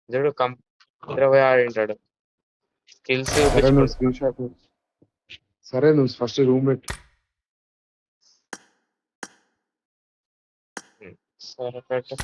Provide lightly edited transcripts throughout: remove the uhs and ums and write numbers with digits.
చూడు 20 ఆడింటాడు స్కిల్స్ సరే నువ్వు చూపించుకుంటా. స్క్రీన్ షాట్ సరే నువ్వు ఫస్ట్ రూమ్ పెట్టు. సరే పెట్టు.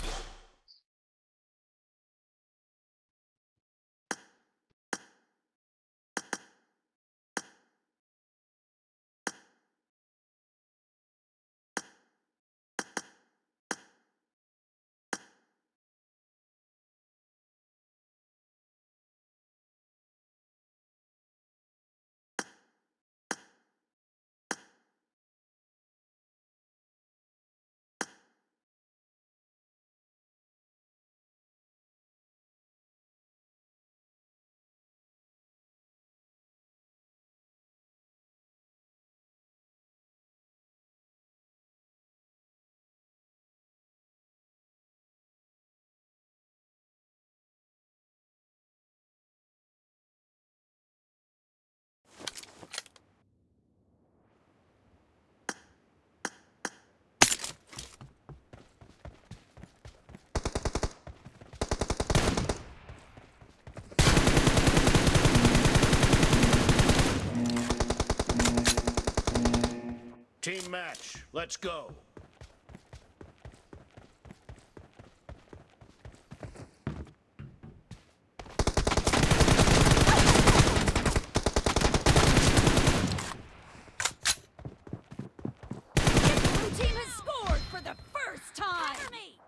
Team match, let's go. Blue team has scored for the first time! Cover me!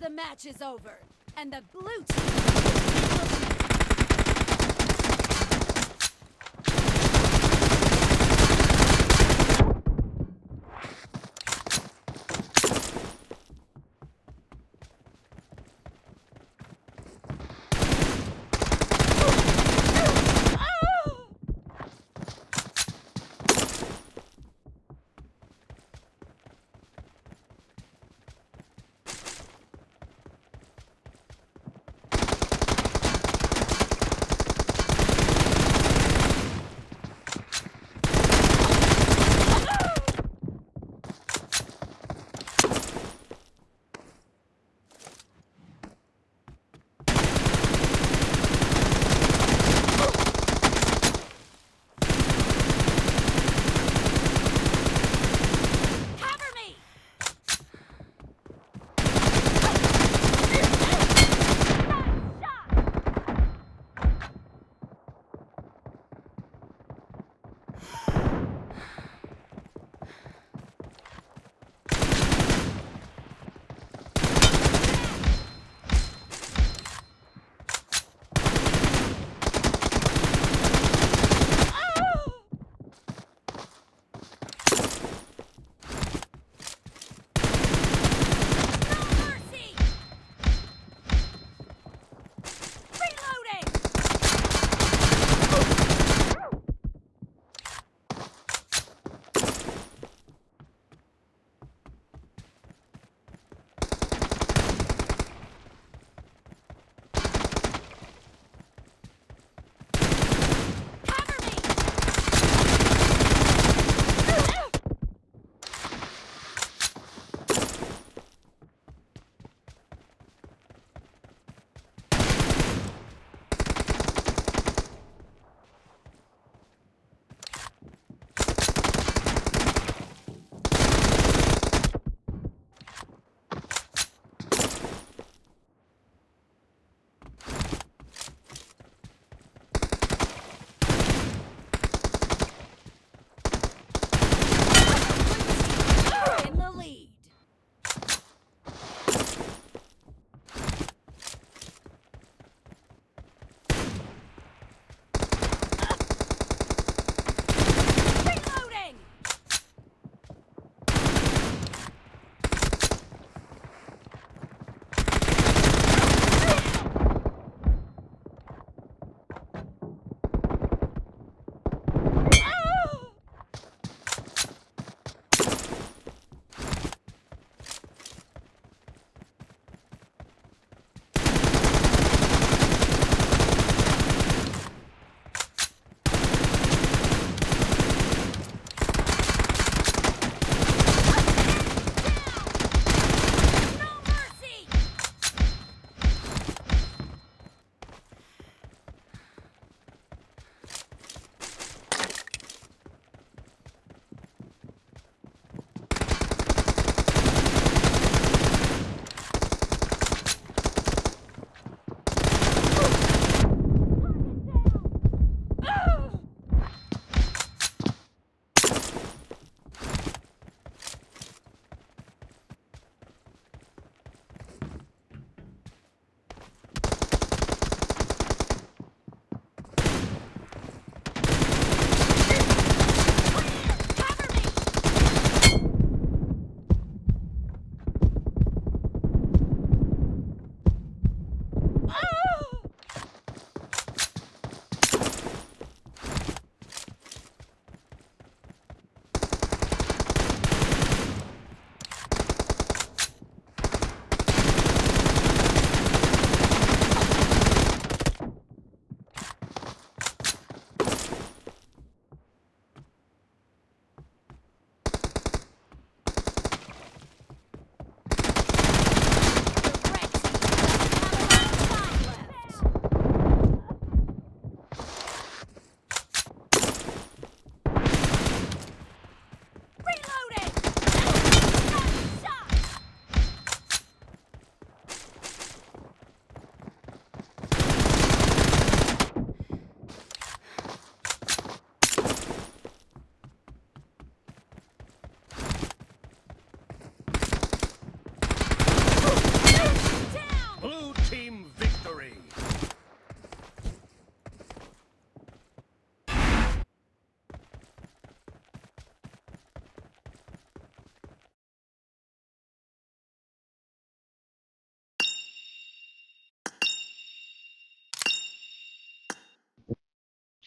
The match is over, and the blue team.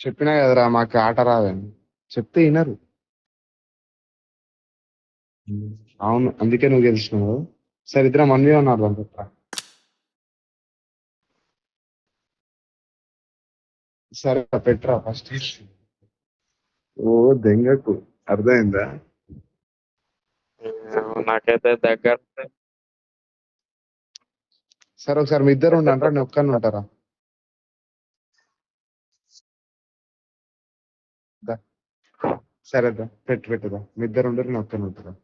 చెప్పినా కదరా మాకు ఆట రాదని. చెప్తే వినరు. అవును, అందుకే నువ్వు గెలిచినావు. సరే ఇద్దరం 1v1 ఆడదాం చెప్తా. సరే పెట్రా ఫస్ట్. ఓ దెంగకు అర్థమైందా? నాకైతే దగ్గర సరే ఒకసారి మీ ఇద్దరు ఉండంటారా, నేను ఒక్కని ఉంటారా? దా. సరే దా, పెట్టుదా, మీ ఇద్దరు ఉండరు, నేను ఒక్కని ఉంటారా?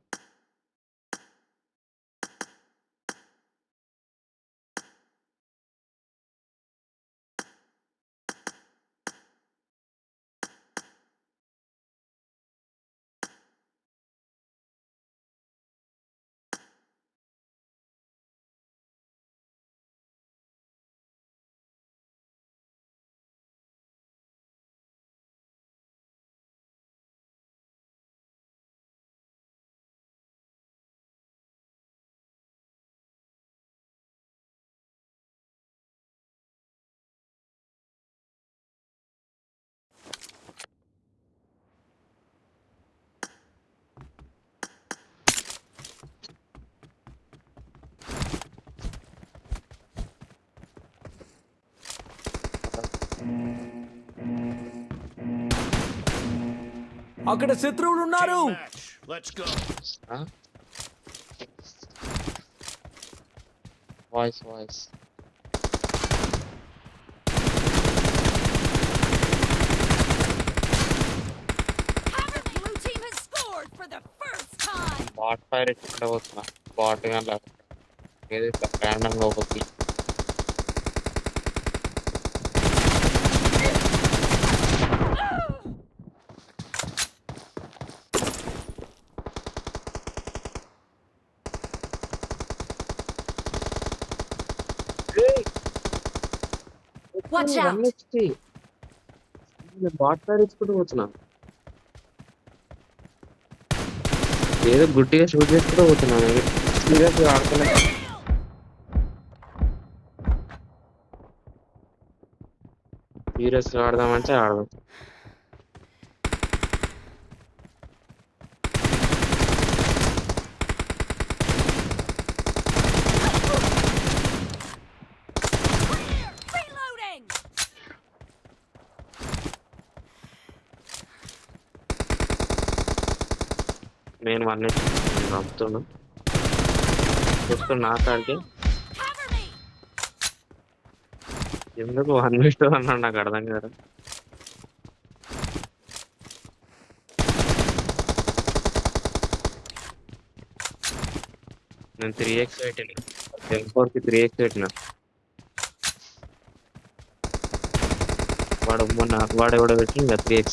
అక్కడ శత్రువులు ఉన్నారు. Team match. Let's go. Voice Blue team has scored for the first time. Bot fire ఎక్కడ పోతున్నా బాట్ కానీ ఏది ర్యాండమ్ గా పోతుంది. Watch out. బాట్ ఫైర్ ఇచ్చుకుంటూ పోతున్నా. ఏదో గుట్టిగా షూట్ చేసుకుంటూ పోతున్నాను. సీరియస్ ఆడుతున్నా. సీరియస్ ఆడదామంటే ఆడదాం. Reloading. నేను వన్ పంపుతున్నా చూస్తున్నా కాడికి. Cover me. ఎందుకు 1v2 అన్నాడు నాకు అర్థం కాదు. నేను 3x పెట్టిన M4కి 3x పెట్టిన. వాడు ఎవడో పెట్టి ఇంకా 3x.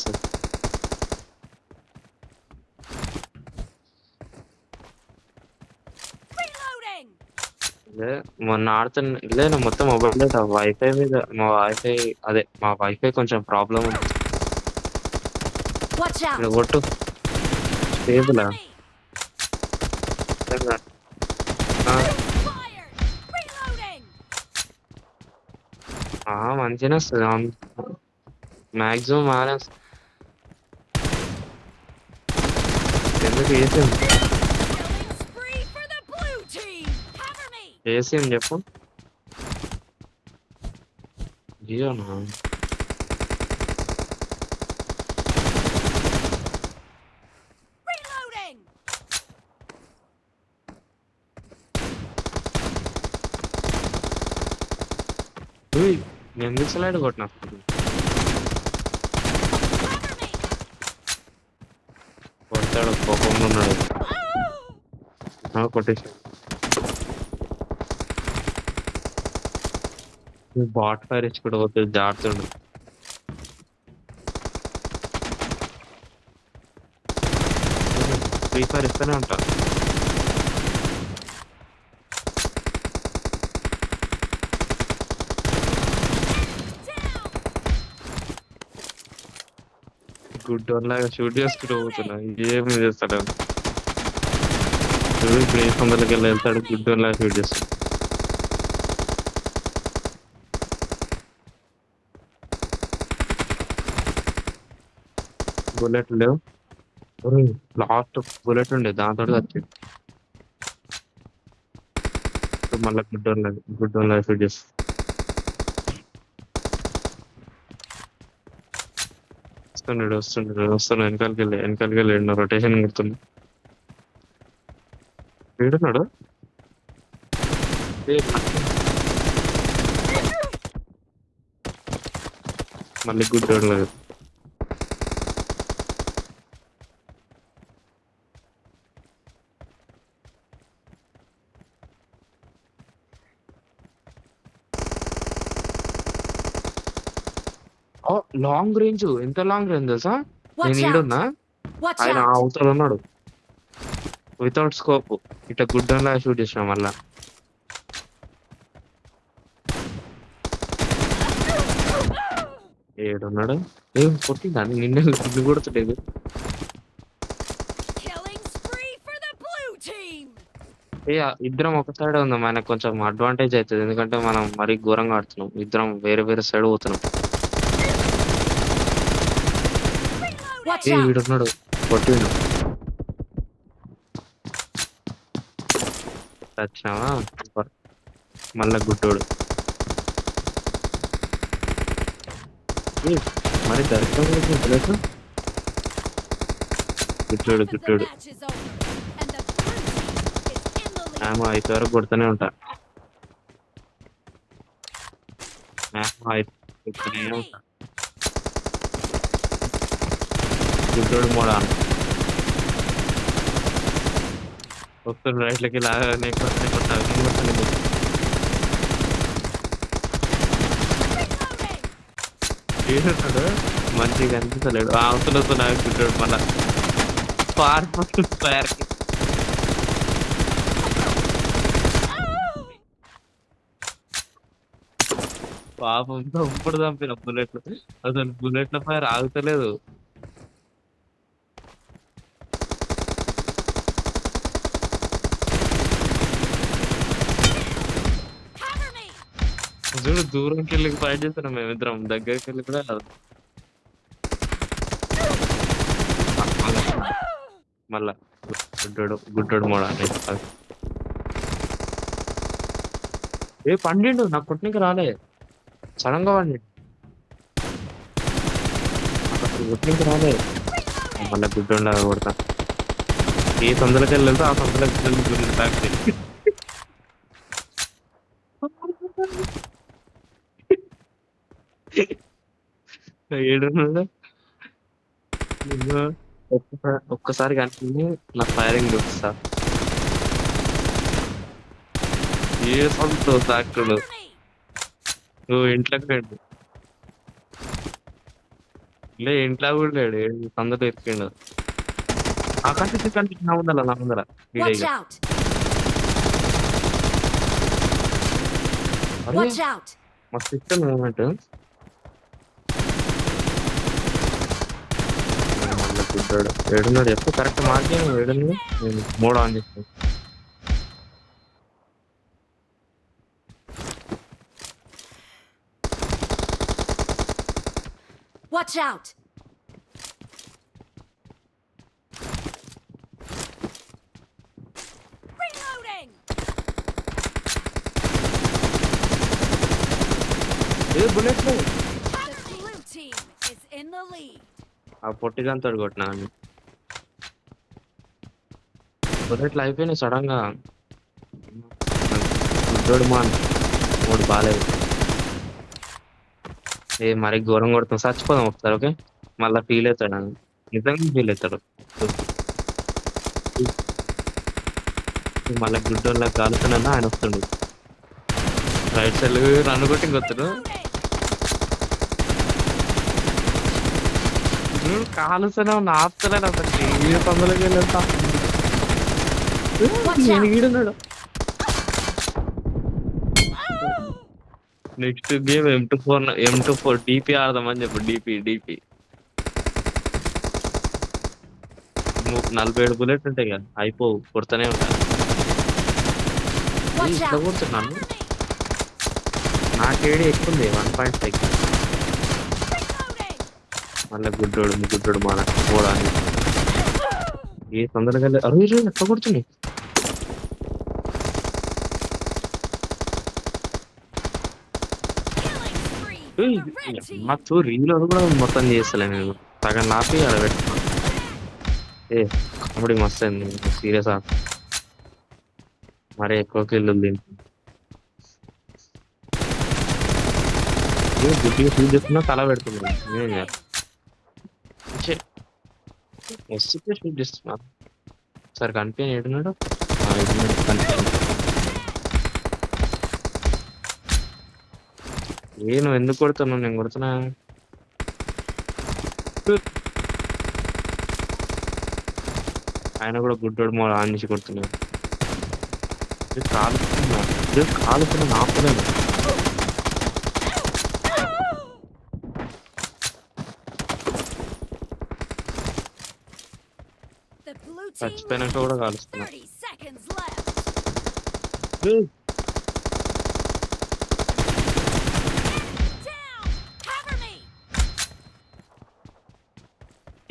Reloading. మొన్న ఆడుతున్న లేదు మొత్తం మొబైల్ డేటా వైఫై మీద మా వైఫై కొంచెం ప్రాబ్లం ఉంది. Watch out. ఇక్కడ కొట్టు స్టేబులా Cover me. Fire. Reloading. మంచిగా వస్తుంది. మ్యాక్సిమం మానే ఎందుకు ACM Killing spree for the blue team. Cover me. ACM చెప్పు. జియోనా? Reloading. నేను ఎందుకు స్లైడ్ కొట్టినా? Cover me. కొడతాడు కోపంలో ఉన్నాడు. కొట్టేసి బాట్ ఫైర్ ఇచ్చుకుంటూ పోతుంది జాడుతుండు. ఫ్రీ ఫైర్ ఇస్తూనే ఉంటా. గుడ్ లాగా షూట్ చేసుకుంటూ పోతున్నా. ఏమి చేస్తాడు ప్లేస్ వందలకి వెళ్ళి వెళ్తాడు. గుడ్ లాగా షూట్ చేస్తాడు. బుల్లెట్ లేవు. లాస్ట్ బుల్లెట్ ఉండే దాంతో వచ్చింది. మళ్ళీ గుడ్ వన్ లైఫ్ చేసి వస్తున్నాడు వెనకాలకి వెళ్ళి రొటేషన్ కొడుతుంది. వీడున్నాడు. మళ్ళీ గుడ్ లేదు. లాంగ్ రేంజ్, ఎంత లాంగ్ రేంజ్ తెలుసా? Watch నేను out! ఈడున్నా, Watch ఆయన out! అవతల ఉన్నాడు. వితౌట్ స్కోప్ ఇట్లా గుడ్ లా షూట్ చేసిన మళ్ళా. ఏడున్నాడు? ఏం కొట్టిందా? నిన్ను కొడుతుండేది. Killing spree for the blue team! ఇద్దరం ఒక సైడ్ ఉందాం, మనకు కొంచెం అడ్వాంటేజ్ అవుతుంది. ఎందుకంటే మనం మరీ ఘోరంగా ఆడుతున్నాం. ఇద్దరం వేరే వేరే సైడ్ పోతున్నాం. Watch out! వీడున్నాడు, కొట్టిండు. వచ్చినావా? సూపర్. మళ్ళా గుడ్డోడు. మరి దర్శనం గుడ్డోడు The గుడ్డోడు. match is over, and the blue team is in the lead. ఆమె అయితే వరకు కొడుతూనే ఉంటా. కొడుతూనే ఉంటా. గుడ్డోడు మోడా వస్తుంది రైట్లకి లాగా ఏడున్నాడు. మంచిగా కనిపిస్తలేడు. అవసరం నాకు గుడ్డోడు మళ్ళా పారిపోతుంది. పాపంతో ఇప్పుడు చంపిన బుల్లెట్లు. అసలు బుల్లెట్ల ఫైర్ ఆగుతలేదు. Cover me! చూడు, దూరంకి వెళ్ళి ఫైట్ చేస్తున్నాం మేమిద్దరం, దగ్గరికి వెళ్ళి కూడా మళ్ళా గుడ్డోడు మోడ. పండిండు, నాకు కొట్టనికి రాలే, సడన్ గా పండిండు. నాకు అసలు కొట్టనికి రాలే. మళ్ళీ గుడ్డోలాగా కొడతా. ఏ సందులోకి వెళ్ళి ఆ సందులోకి వెళ్ళి బ్యాక్ ఏడున్నాడు. ఒక్కసారి కనిపించి నా ఫైరింగ్ చూపిస్తా. ఏ సంతో సాకుడు. Cover me! నువ్వు ఇంట్లోకి లేడు, ఇంట్లో కూడా లేడు. సందలో ఎక్కిండు. ఆ కంటి నా ముందర Watch out! Watch out! మస్తు ఇష్టం మూమెంట్. మళ్ళీ గుడ్డాడు. ఏడున్నాడు ఎప్పుడు కరెక్ట్ మార్కే ఏడుంది. నేను మోడ్ ఆన్ చేస్తాను. Watch out! Reloading! Bullet The blue team is in the lead. ఆ పొట్టిదాంతో కొట్టినా. బుల్లెట్లు అయిపోయినాయి సడన్ గా. గుడ్డోడు మూడు బాగాలేదు. మరి ఘోరం కొడుతాం. చచ్చిపోదాం ఒకసారి, ఓకే? మళ్ళా ఫీల్ అవుతాడు, నిజంగా ఫీల్ అవుతాడు. మళ్ళీ గుడ్డోళ్ళ కాలుతున్నా ఆయన వస్తుండు. రైట్ సైడ్ రన్ను కొట్టి వస్తాడు. కాలుస్తూనే ఉన్న ఆపుతలేడు అసలు. ఏ తొందరకి వెళ్ళా నేను ఈడున్నాడు. నెక్స్ట్ గేమ్ M24 DP ఆడదామని చెప్పు. డిపి 47 బుల్లెట్ ఉంటాయి కదా, అయిపోవు, కొడుతూనే ఉంటాను. Watch ఇట్లా out! కొడుతున్నాను. Cover me! నాకేడి ఎక్కువ ఉంది, 1.5. Reloading! మళ్ళీ గుడ్డోడు మన పోడా అని ఏ తొందరగా అరే ఎట్లా కొడుతుంది Killing spree for the red team. నాకు రీల్ కూడా మొత్తం చేస్తలే నేను సగం నాపి అక్కడ పెట్టుకున్నాను ఏ కామెడీ మస్తు అయింది సీరియస్ మరి ఎక్కువ కిల్లు గుడ్డిగా ఫీల్ చేస్తున్నా తల పెడుతున్నాను నేను మస్తు షూట్ చేస్తున్నా సార్ కనిపించని ఏడున్నాడు నేను ఎందుకు కొడుతున్నావు నేను కొడుతున్నా ఆయన కూడా గుడ్డోడు మా ఆన్ నుంచి కొడుతున్నాడు కాలుతున్నా ఆపలేను The blue team చచ్చిపోయినాక కూడా కాలుస్తున్నా 30 seconds left. Down. Cover me.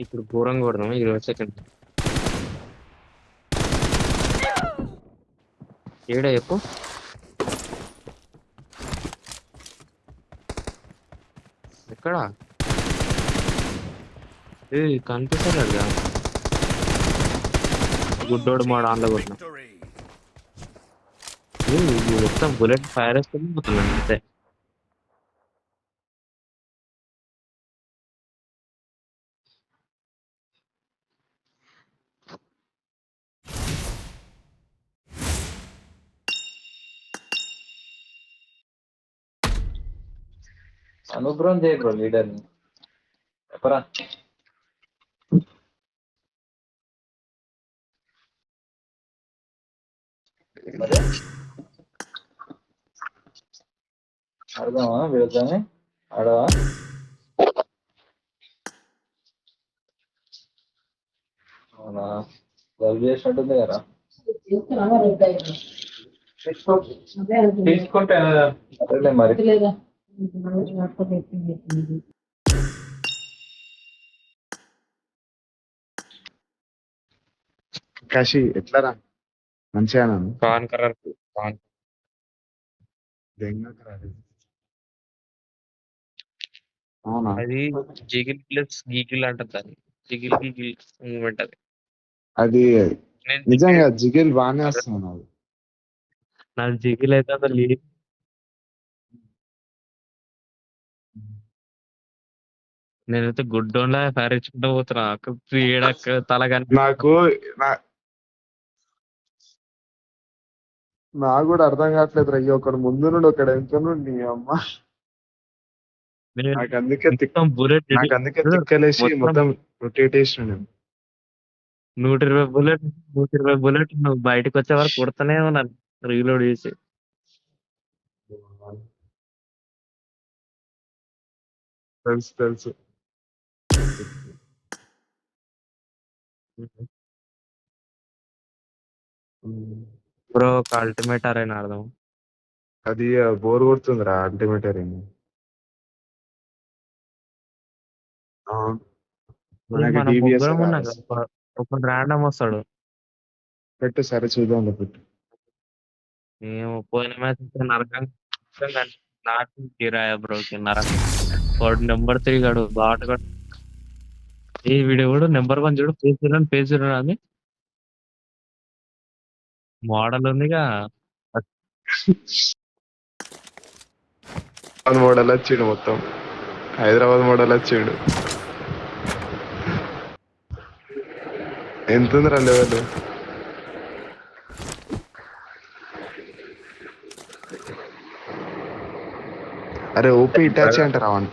ఇప్పుడు ఘోరంగా కొడదాం 20 సెకండ్ ఏడా చెప్పు ఎక్కడా ఏ కనిపిస్తాడు గుడ్డోడు మా దాంట్లో కొట్టిన Victory. మొత్తం బుల్లెట్ ఫైర్ వేసుకొని పోతున్నాను అంతే అనుగ్రహం చేయ బ్రో లీడర్ని చెప్పరా ఆడదామా వీళ్ళతోనే ఆడవా అవునా లవ్ చేసినట్టుంది కదా తీసుకుంటే అదే మరి కాశీ ఎట్లారా మంచిగా కాన్ కలర్ కాన్ అవునా అది జిగిల్ ప్లస్ గీగిల్ అంటది దాన్ని జిగిల్ గీగిల్ మూమెంట్ అది అది నేను నిజంగా జిగిల్ బాగానే వస్తున్నావు నాకు జిగిల్ అయితే అసలు నేనైతే గుడ్డోన్లా ఫైర్ ఇచ్చుకుంటూ పోతున్నా ఏడక్క తల నాకు నాకు కూడా అర్థం కావట్లేదు రయ్య ఒకడు ముందు నుండి ఒకడు వెళ్తూ నుండి అమ్మ నాకు అందుకే నాకు అందుకే తిక్కలేసి మొత్తం రొటేట్ చేసిన నేను 120 బుల్లెట్ నువ్వు బయటకు వచ్చే వరకు కొడతానే ఉన్నాను రీలోడ్ చేసి తెలుసు తెలుసు బ్రో ఒక అల్టిమేట్ అరేనా ఆడదాం అది బోర్ కొడుతుందిరా అల్టిమేట్ మనం ముగ్గురం ఉన్నాం కదా, ఒక ర్యాండమ్ వస్తాడు పెట్టు సరే చూద్దాం పెట్టు మేము పోయిన మ్యాచ్ నరకం నాకు కిరాయా బ్రోకి నరకం వాడు నెంబర్ 3 గాడు బాట ఈ వీడియో కూడా నెంబర్ 1 చూడు పేజ్ చూడండి అని మోడల్ ఉందిగా మోడల్ వచ్చిండు మొత్తం హైదరాబాద్ మోడల్ వచ్చిండు ఎంత ఉందిరా లెవెల్ అరే ఓపీ ఇటాచి అంటారా అవన్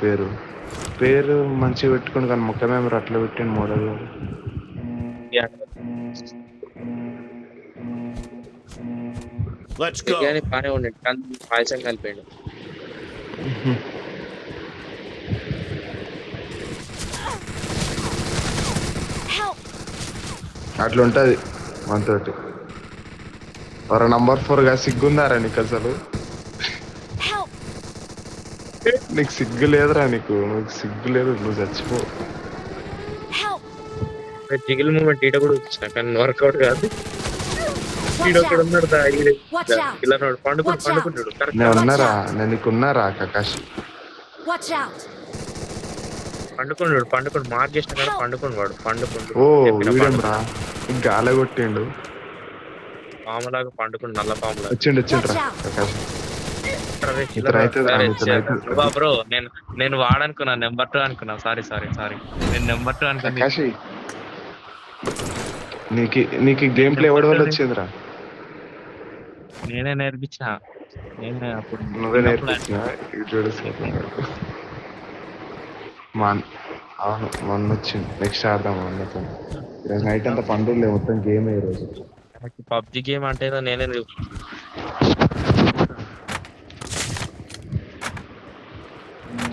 పేరు మంచిగా పెట్టుకుని కానీ మొక్క మేము అట్లా పెట్టండి మోడల్ Let's go. బాగానే ఉండే పాయసం కలిపాడు Help. అట్లా ఉంటది మనతోటి ఒక నంబర్ 4 గా సిగ్గుందారా నీకు అసలు Help. నీకు సిగ్గు లేదురా నీకు సిగ్గు లేదు నువ్వు చచ్చిపో జిగిల్ మూమెంట్ ఈడ కూడా వచ్చిన కానీ వర్కౌట్ కాదు. Watch ఈడొక్కడ out! ఉన్నాడు Watch out! ఇలా పండుకుని Watch out! పండుకుంటాడు నేను కరెక్ట్ ఉన్నారా, నేను నీకు ఉన్నారా కకాష్? Watch out! పండుకొని మార్క్ చేసిన కానీ పండుకొని వాడు పండుకుంటు ఓ వీడేం రా ఇంకా అలగొట్టిండు. పాములాగా పండుకుని నల్ల పాములాగా. వచ్చిండు రా కకాష్. ఇతర అవుతుంది రా, ఇతర అవుతుంది. బ్రో నేను వాడనుకున్నా నెంబర్ 2 అనుకున్నా. సారీ నేను నెంబర్ 2 అనుకున్నా. కకాష్ నీకు గేమ్ ప్లే ఎవరి వల్ల వచ్చిందిరా? నేనే నేర్పించా. నేనే అప్పుడు నువ్వే నేర్పించిన అవును మొన్న వచ్చింది. నెక్స్ట్ ఆడదాం అన్నతో. ఈరోజు నైట్ అంతా పండుగలే, మొత్తం గేమ్ ఈ రోజు. పబ్జి గేమ్ అంటే నేనే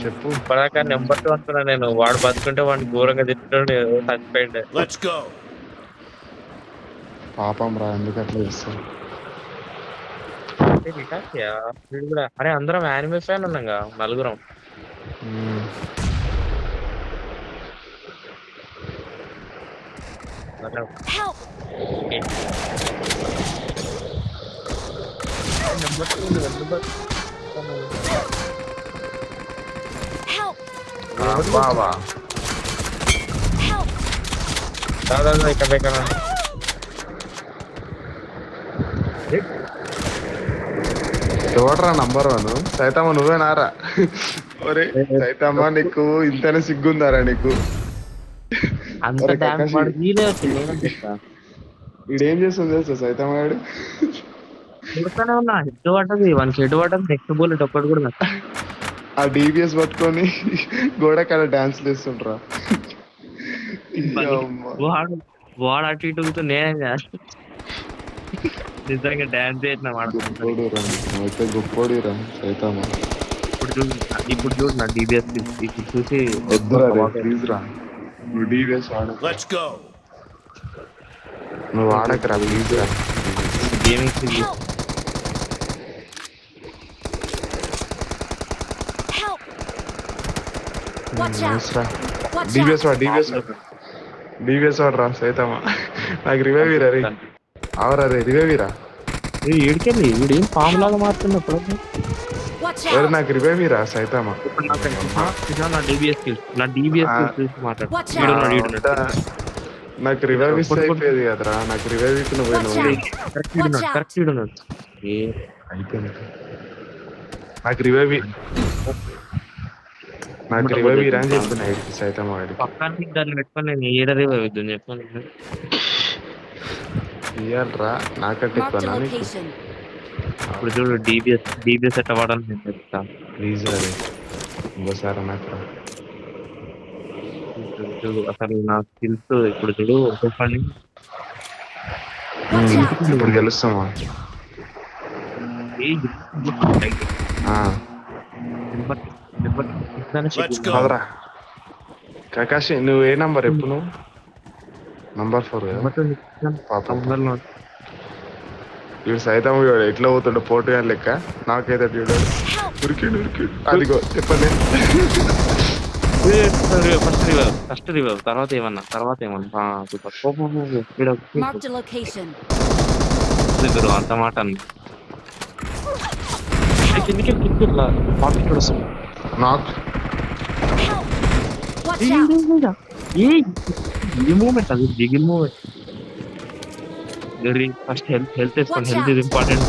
చెప్పు. ఇప్పటిదాకా నెంబర్ 2 అనుకున్నా నేను. వాడు బతుకుంటే వాడిని ఘోరంగా తిట్టాడు, చచ్చిపోయింది. Let's go. పాపం రా, ఎందుకు అట్లా చేస్తారు? వీడు కూడా అరే అందరం యానిమే ఫ్యాన్ ఉన్నాగా నలుగురం. Help! Help! బాబా Help! ఇక్కడ ఎవడరా నంబర్ 1? సైతమ్మ నువ్వేనారా? ఒరే సైతమ్మ, నీకు ఇంతనే సిగ్గుందారా నీకు? అంత అరే డ్యామ్ కకాషి. వాడు వీలే వచ్చింది. నేనేం చెప్తా వీడేం చేస్తుంది తెలుసా సైతమ్మ గాడు? చూడతానే ఉన్నా. హెడ్ పడ్డది వానికి, హెడ్ పడ్డది. నెక్స్ట్ బుల్లెట్ ఒక్కటి కూడా నాకు. ఆ డిబిఎస్ పట్టుకొని గోడకాడ డాన్స్ చేస్తుండ్రా. వాడు అటు ఇటు ఊగుతూ నేనేం చేస్తా. నిజంగా డాన్స్ చేసిన వాడు. గొప్పోడురా, నువ్వైతే గొప్పోడిరా సైతమ్మ. ఇప్పుడు చూడు నా డిబిఎస్ ఇప్పుడు చూసి వద్దురా రే, ప్లీజ్ రా. నువ్వు డిబిఎస్ వాడు, Let's go. నువ్వు వాడకరా ప్లీజ్ రా. Gaming Help! Help! Watch out! Nice రా. Watch DBS out! వాడు, డిబిఎస్ వాడు రా సైతమ్మ. నాకు రివైవ్ ఇరా రే. అవరా రే, రివైవ్ ఇరా. ఏడికెళ్ళి వీడు ఏం పాము లాగా మారుతున్నప్పుడు. Watch ఎవరు out! నాకు రివైవ్ ఇరా సైతమ్మ. ఇప్పుడు నా డిబిఎస్ చూసి మాట్లాడు. Watch వీడు out! ఉన్నాడు, వీడు ఉన్నాడు. నాకు రివైవ్ ఇస్తే అయిపోయేది కదరా. నాకు రివైవ్ ఇచ్చి నువ్వు Watch out! కరెక్ట్ వీడు ఉన్నాడు, కరెక్ట్ వీడు ఉన్నాడు. ఏ అయిపోయింది. నాకు రివైవ్ ఇరా అని చెప్పిన సైతమ్మ వాడికి. పక్కన దాన్ని పెట్టుకొని నేను ఏడరే వద్దని చెప్పాను. ఇయ్యాలరా, నాకంటే Marked ఎక్కువ a నీకు. location. ఇప్పుడు చూడు డిబిఎస్ ఎట్లా వాడాలని నేను చెప్తా. ప్లీజ్ రే, ఇంకోసారి నాకు రా. చూడు అసలు నా స్కిల్స్ ఇప్పుడు చూడు చెప్పండి. Watch out! ఇప్పుడు గెలుస్తామా? Let's go. పదరా కకాషి, నువ్వు ఏ నంబర్? ఎప్పుడు నువ్వు నంబర్ 4 కదా పాపం. వీడు సైతం వీడు ఎట్లా పోతుండో పోటుగా లెక్క. నాకైతే వీడు ఉరికిడు. అదిగో చెప్పండి. ఫస్ట్ రివైవ్ తర్వాత ఏమన్నా Marked a location. అంత మాట అన్న వస్తుంది. నాకు Help! Watch out! ఈ మూమెంట్ అది దిగిన మూమెంట్. ఫస్ట్ హెల్త్ వేసుకోండి. హెల్త్ ఇది ఇంపార్టెంట్.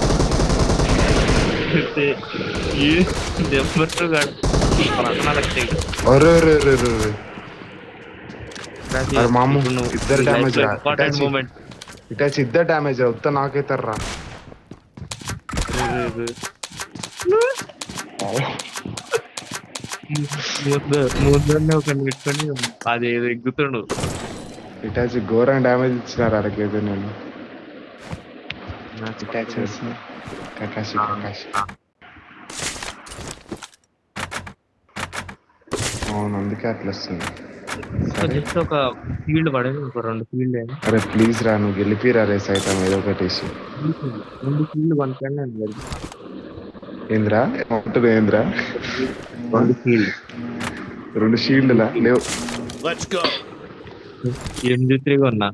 మాము ఇద్దరు డ్యామేజ్ రా. Important moment. ఇటాచి ఇద్దరు డ్యామేజ్ రా. ఉత్త నాకైతారు రా. ముందరనే ఒక పెట్టుకొని అది ఏదో ఎగ్గుతుండు. ఇటాచి ఘోరం డ్యామేజ్ ఇచ్చినారు అరకేదో. నేను ఇటాచి కకాషి అవును, అందుకే అట్లా వస్తుంది. జస్ట్ ఒక ఫీల్డ్ పడేది, ఒక 2 ఫీల్డ్. అరే ప్లీజ్ రా, నువ్వు గెలిపిరా రే సైతం ఏదో ఒకటేసి. 2 ఫీల్డ్ పనికండి. ఏంద్రా ఉంటుంది? ఏంద్రా 2 ఫీల్డ్ 2 షీల్డ్లా లేవు? Let's go. M3 కొన్నా.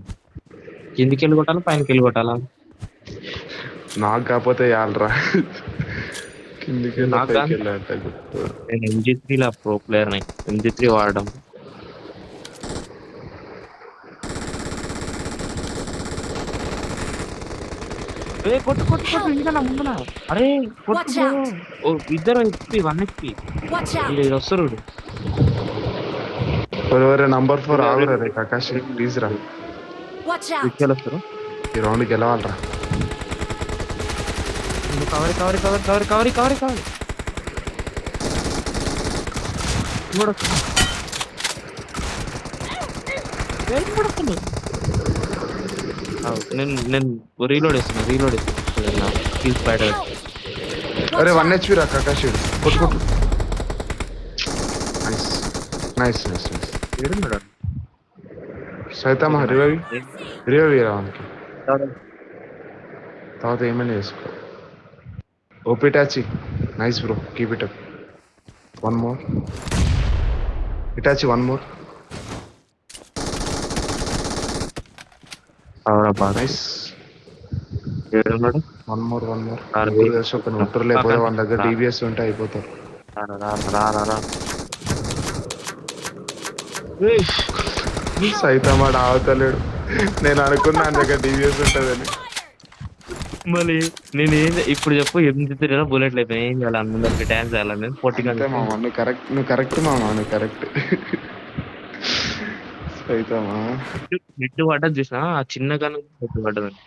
కిందికి వెళ్ళి కొట్టాలా పైనకి వెళ్ళి కొట్టాలా? నాకు కాకపోతే యాలరా కిందికి వెళ్ళి నాకు పైకి కాదు. వెళ్ళి అంటే గుర్తు. నేను MG3 లా ప్రో ప్లేయర్ ని. MG3 వాడడం. కొట్టు కొట్టు కొట్టు ఇంకా నా ముందున. అరే కొట్టు Watch bro. out. ఓ ఇద్దరు HP 1 HP. Watch out! ఇది వస్తారు. ఒరే నంబర్ 4 ఆగురా రే కకాష్ ప్లీజ్ రా. Watch out! విక్కలు వస్తారు. ఈ రౌండ్ గెలవాలరా. కవరి కవరి కవరి కవరి కవరి కవరి కవరి. నేను నేను రీలోడ్ వేస్తున్నా స్కిల్స్ బయట అరే 1 HP రా కకాష్ కొట్టు కొట్టు. Nice nice nice nice. ఏడున్నాడు సైతమా రివైవ్ రావడానికి తర్వాత ఏమైనా చేసుకో. OP Itachi nice bro keep it up. 1 more Itachi 1 more nice. ఏడున్నాడు 1 more 1 more ఆరు ఎవరు తెలుసు ఒక నొట్టరు లేకపోతే వాళ్ళ దగ్గర DBS ఉంటే అయిపోతారు. సైతమా ఆవుతలేడు. నేను అనుకున్నా నా దగ్గర DBS ఉంటుందని. మళ్ళీ నేను ఇప్పుడు చెప్పు M3 బుల్లెట్లు అయిపోయి ఏం చేయాలి? అందరికి డాన్స్ చేయాలని పొట్టిగా అంతే మామ నువ్వు కరెక్ట్ మామ నువ్వు కరెక్ట్. సైతమా మిడ్ పడ్డది చూసినా ఆ చిన్న కన్నా మిడ్ పడ్డదని.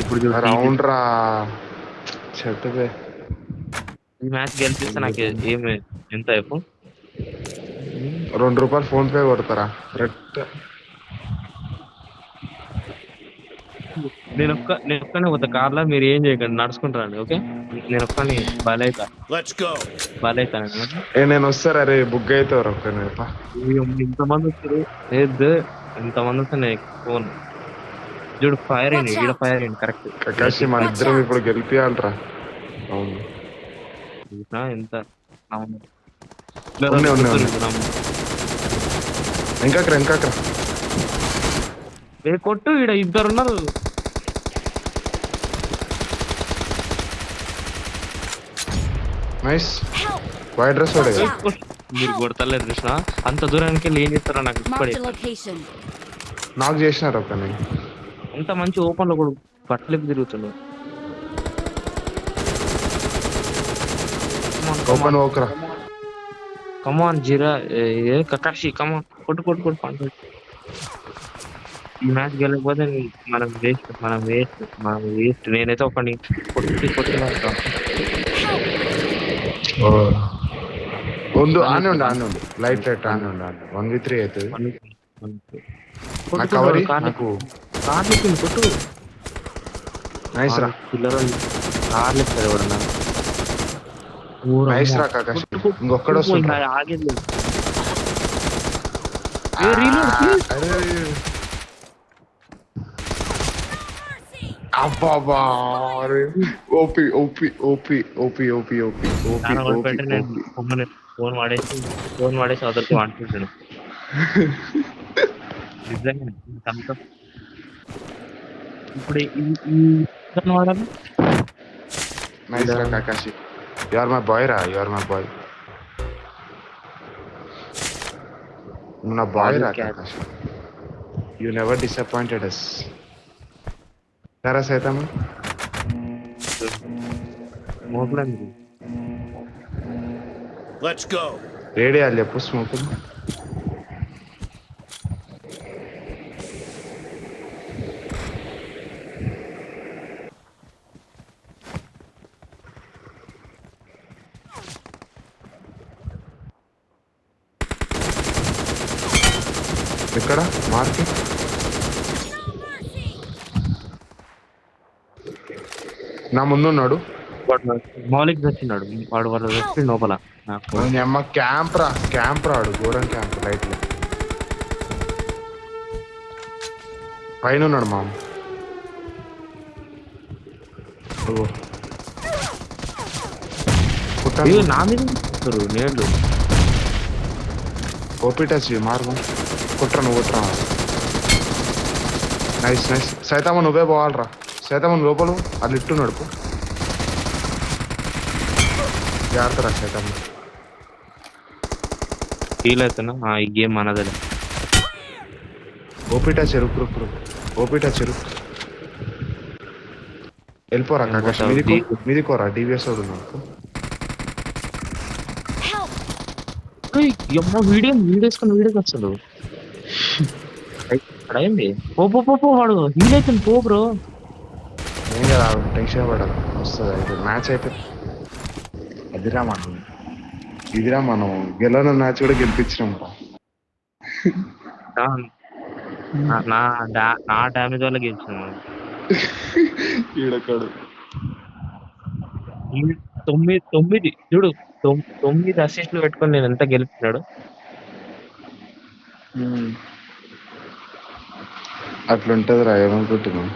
ఇప్పుడు రౌండ్ రా చెత్తదే. ఈ మ్యాచ్ గెలిపిస్తే నాకు ఏమి ఎంత అయిపో ₹2 ఫోన్ పే కొడతారా కరెక్ట్. నేను ఒక్కనే పోతా కార్లో, మీరు ఏం చేయకండి నడుచుకుంటారండి. ఓకే నేను ఒక్కని Let's go. బాలైతాను. నేను వస్తారా రే బుక్ అవుతారు ఒక్క ఇంతమంది వచ్చారు ఇంతమంది వస్తున్నాయి. ఫోన్ చూడు ఫైర్ అయింది ఈడ ఫైర్ అయింది కరెక్ట్. కకాషి మన ఇద్దరం ఇప్పుడు గెలిపియాలరా. అవును ఎంత ఉన్నాయి. ఇంకా కొట్టు ఈడ ఇద్దరు ఉన్నారు. నైస్ వైట్ డ్రెస్ వాడే కదా. మీరు కొడతలేరు కృష్ణ, అంత దూరానికి వెళ్ళి ఏం చేస్తారో నాకు ఇప్పుడే. Marked a location. నాకు చేసినారు ఒక్కని. అంత మంచి ఓపెన్ లో కూడా బట్టలు తిరుగుతున్నాడు. ఓపెన్ ఓకరా కమాన్ జీరా కకాషి కమాన్ కొట్టు పండు. ఈ మ్యాచ్ గెలకపోతే మనం వేస్ట్. నేనైతే ఒకని కొట్టి ఆనే ఉండు లైట్ ఆనే ఉండు 1v3 అవుతుంది. నాకు కొట్టు. నైస్ రా పిల్లలు కార్లు ఇస్తారు ఎవడన్నా. నైస్ రా కాకాష్ ఇంకొక్కడ వస్తుంది. ఆగేది అబ్బాబా OP OP OP OP OP OP phone వాడేసి అదరికి వాడుతుంటాడు. నిజంగా ఇప్పుడు వాడాలి. నైస్ రా Kakashi you are my boy రా. నువ్వు నా బాయ్ రా Kakashi. You never disappointed us. సరే సైతమా Let's go. రెడీ అని చెప్పు స్మోక్. ఎక్కడ మార్కెట్ నా ముందు ఉన్నాడు. మౌలిక్ వచ్చినాడు వాడు వచ్చి లోపల అమ్మ క్యాంప్ రాడు ఘోరం క్యాంప్ లైట్ లో పైన ఉన్నాడు మామ. నా మీద నీళ్ళు ఓపీ టచ్ మార్గం కుట్రా నువ్వు కుట్రా నైస్ నైస్ సైతమ్మ నువ్వే పోవాలరా సైతమ్మ లోపలు అది ఇట్టు నడుపు జాగ్రత్త రా సైతమ్మ ఫీల్ అవుతున్నా ఈ గేమ్ మనదిలే. ఓపీ టచ్ రుక్ రుక్ రుక్ ఓపీ టచ్ రుక్ వెళ్ళిపోరా నేను కాకాష్ పోతా. మీదికోరా డివిఎస్ వాడు నాకు Help! వీడియోకి వస్తాడు అక్కడ అయింది. పో వాడు హీల్ అవుతుంది పో బ్రో. ఏం కదా టెన్షన్ పడదు వస్తుంది అయితే మ్యాచ్ అయితే ఇదిరా మనం గెలవని మ్యాచ్ కూడా గెలిపించినాం రా. నా డ్యామేజ్ వల్ల గెలిచిన మనం. ఈడొకడు 9 చూడు 9 అసిస్టులు పెట్టుకొని నేను ఎంత గెలుపుతున్నాడు. అట్లుంటది రా ఏమనుకుంటున్నావు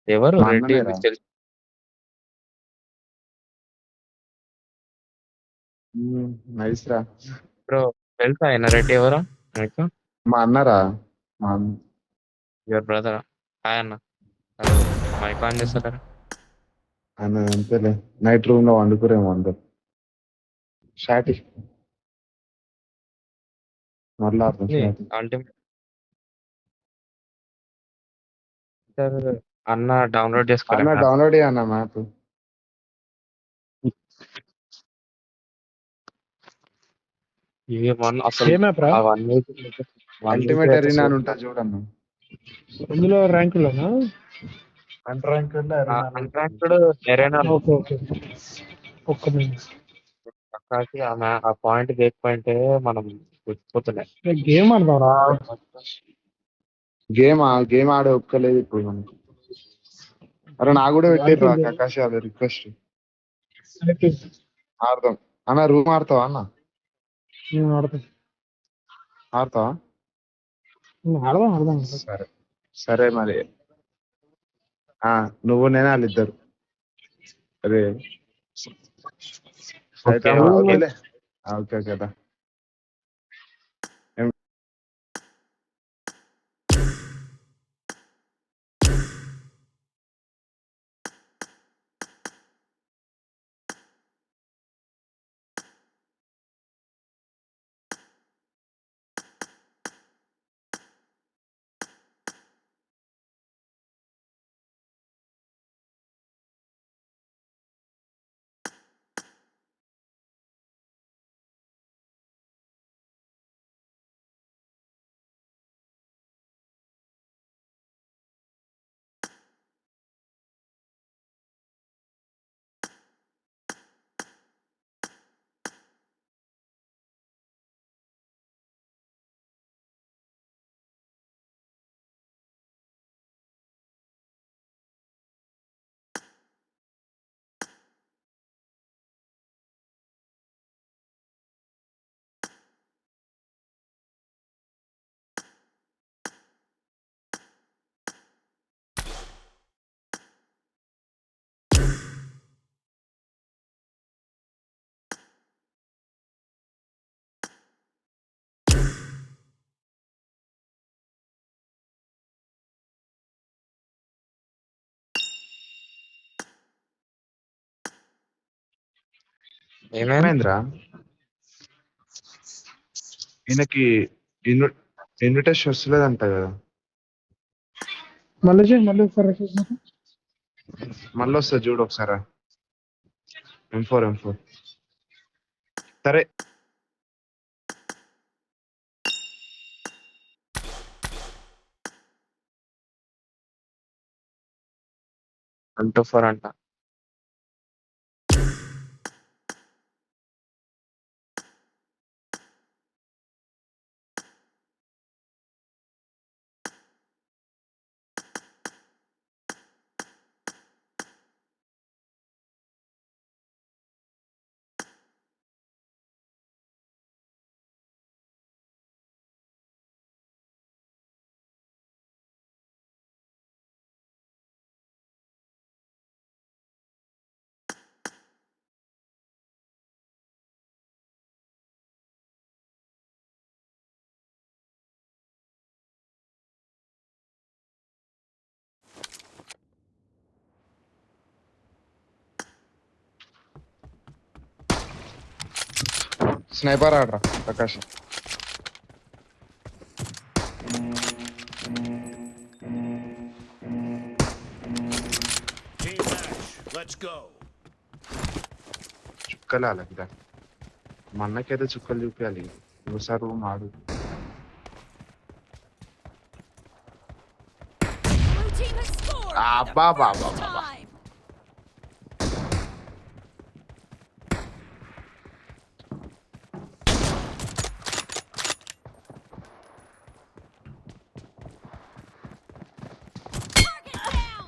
ఎవరు మా రెడ్డి అన్ననేరా. మీకు తెలుసు? నైస్ రా బ్రో తెలుసా ఆయన రెడ్డి ఎవరు మీకు? మా అన్నరా మా అన్న యువర్ బ్రదర్. హాయ్ అన్న. మైక్ ఆన్ చేస్తారా? అన్న అంతేలే నైట్ రూమ్ లో వండుకురేమో అందరు షాటి మళ్ళా షాటి అల్టిమేట్ అన్న డౌన్లోడ్ చేసుకోలే అన్న మ్యాప్. డౌన్లోడ్ అన్న మ్యాప్ అసలు ఏ మ్యాప్ రా? అవన్నీ అల్టిమేట్ అరీనా అని ఉంటా చూడన్న ఇందులో ర్యాంకులోనా? అన్రాంక్డ్ ఎరేనా ఓకే ఓకే ఒక్క మినిట్. పక్కాకి ఆ పాయింట్ గేట్ పాయింట్ మనం గుర్తుపోతున్నాయి. గేమ్ ఆడదాం రా. గేమ్ ఆడే ఒక్కలేదు ఇప్పుడు మనకి అరే నా కూడా పెట్టారు రా కకాశ అదే రిక్వెస్ట్ ఆడదాం అన్న రూమ్ ఆడతావా అన్న ఆడతాం ఆడతావా ఆడదాం ఆడదాం. సరే సరే మరి నువ్వు నేనే వాళ్ళిద్దరు అదే అయితే ఓకే. ఓకేలే ఓకే కదా ఏమైంది? ఏమైందిరా ఈయనకి ఇన్విటేషన్ వస్తలేదంట కదా మళ్ళీ చేయి మళ్ళీ ఒకసారి మళ్ళీ వస్తుంది చూడు ఒకసారి M4 సరే అంటూ ఫర్ అంట. స్నైపర్ ఆడరా Prakash. Team match. Let's go. చుక్కలు అలాగే మా అన్నకైతే చుక్కలు చూపించాలి ఒకసారి రూమ్ ఆడు. Blue team has scored for Ah, the ba, ba, first ba, ba, ba. time. Target down.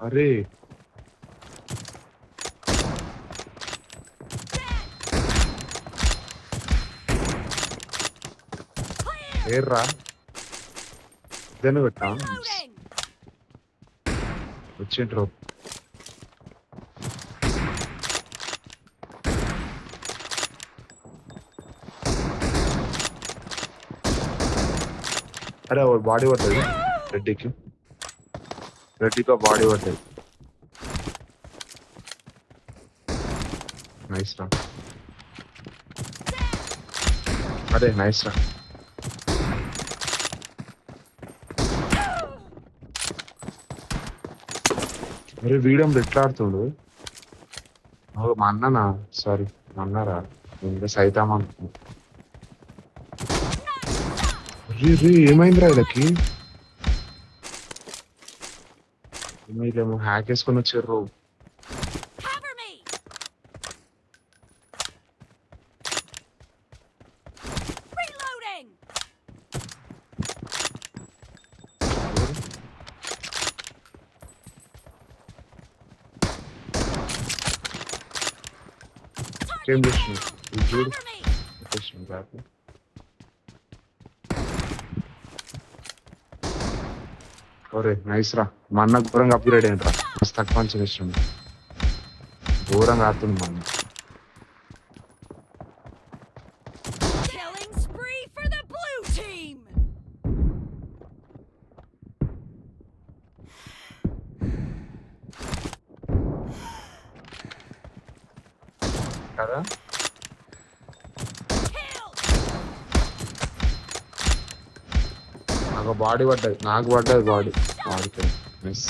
అరే Clear. ఏర్రా ఇద్దరిని పెట్టా Reloading. వచ్చిండ్రు. అరే బాడీ పడుతుంది రెడ్డికి. రెడ్డికి బాడీ పడుతుంది. నైస్ రా. అరే నైస్ రా. అరే వీడియం ఎట్లా ఆడుతుండు. మా అన్ననా సారీ మా అన్నారా ఇంకా సైతాం అనుకున్నా. రీ ఏమైందిరా వీళ్ళకి. వీళ్ళేమో హ్యాక్ వేసుకొని వచ్చారు. Cover me. Reloading. ఏం చేస్తున్నావు ఇది చూడు. Cover me. వచ్చేసింది బ్యాక్. ఒరే నైస్ రా. మా అన్న ఘోరంగా అప్గ్రేడ్ అయింది రా. మస్తు తక్కువ మంచి వేస్తుంది. ఘోరంగా ఆడుతుంది మా అన్న. Killing spree for the blue team. కదా Kill. నాకు బాడీ పడ్డది. నాకు పడ్డది బాడీ. బాడీకి నైస్.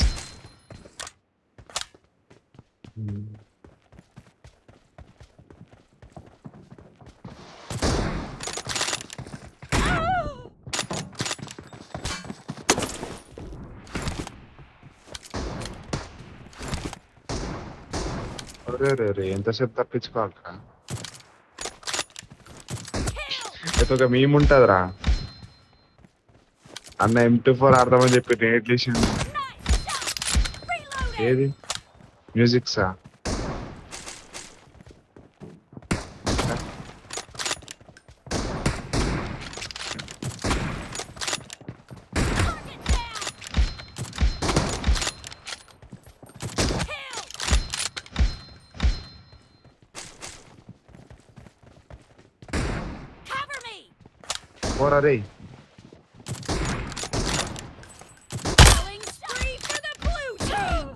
అరే రే రే ఎంతసేపు తప్పించుకోవాలరా. అయితే ఒక మేము ఉంటుందిరా అన్న M24 ఆడదామని చెప్పి నేట్ చేసిండు. Reloading. ఏది మ్యూజిక్సా. Target down. Kill. Cover me. పోరా రే. Killing spree for the blue team.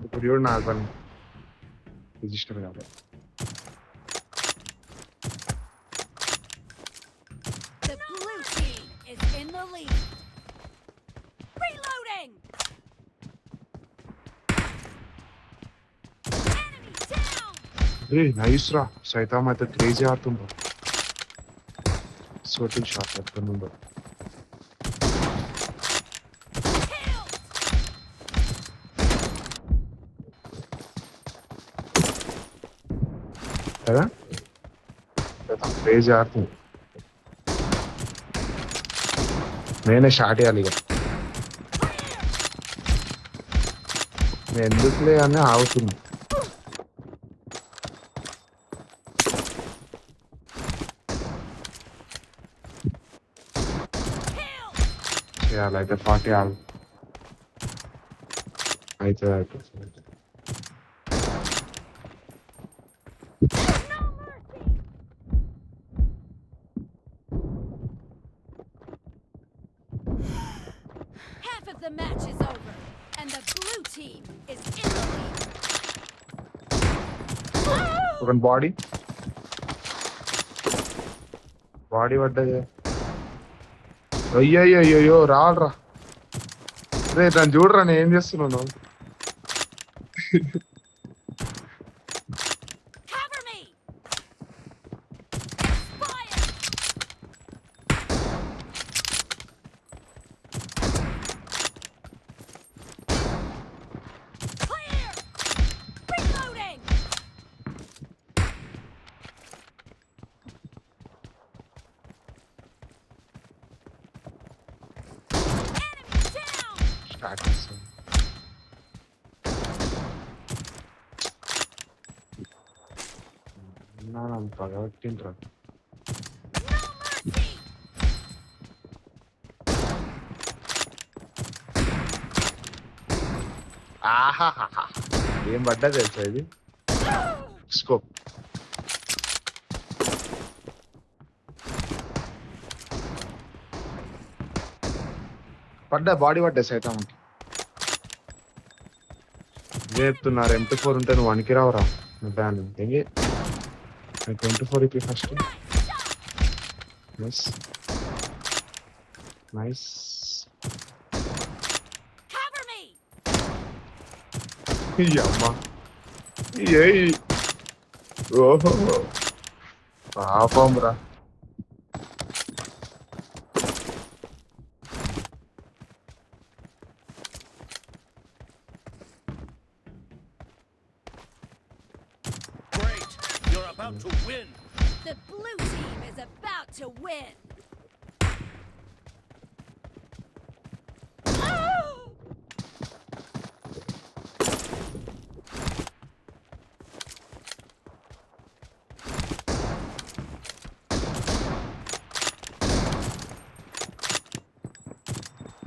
ఇప్పుడు చూడు నాకు పని రిజిస్టర్ కాదు. The blue team is in the lead. Reloading. Enemy down. Ray nice రా. సైతాం అయితే క్రేజీ ఆడుతుండ్రు. షూటింగ్ షాట్ ఎక్కడ నుండో. Kill. కదా సైతాం క్రేజీ ఆడుతుంది. నేనే షాట్ వేయాలి ఇక. నేను ఎందుకులే అని ఆగుతుంది. Kill. చేయాలి అయితే 40 ఆగు. అయితే Half of the match is over, and the blue team is in the lead. ఒక బాడీ పడ్డది. అయ్యో రాడ్రా రే నన్ను చూడరా నేను ఏం చేస్తున్నాను. Cover me! Fire! Clear! Reloading! Enemy down! Start చేస్తాను. పగబట్టిండ్రా. No mercy! ఆహాహా ఏం పడ్డా తెలుసా ఇది స్కోప్. పడ్డా బాడీ పడ్డా సైతం చెప్తున్నారు. M24 ఉంటే నువ్వు వనికి రావురా బ్యాన్. 24 ఇప్పుడు ఫస్ట్. Nice Cover me! అమ్మా ఓహో పాపం రా. Great. You're about to win. The blue team is about to win.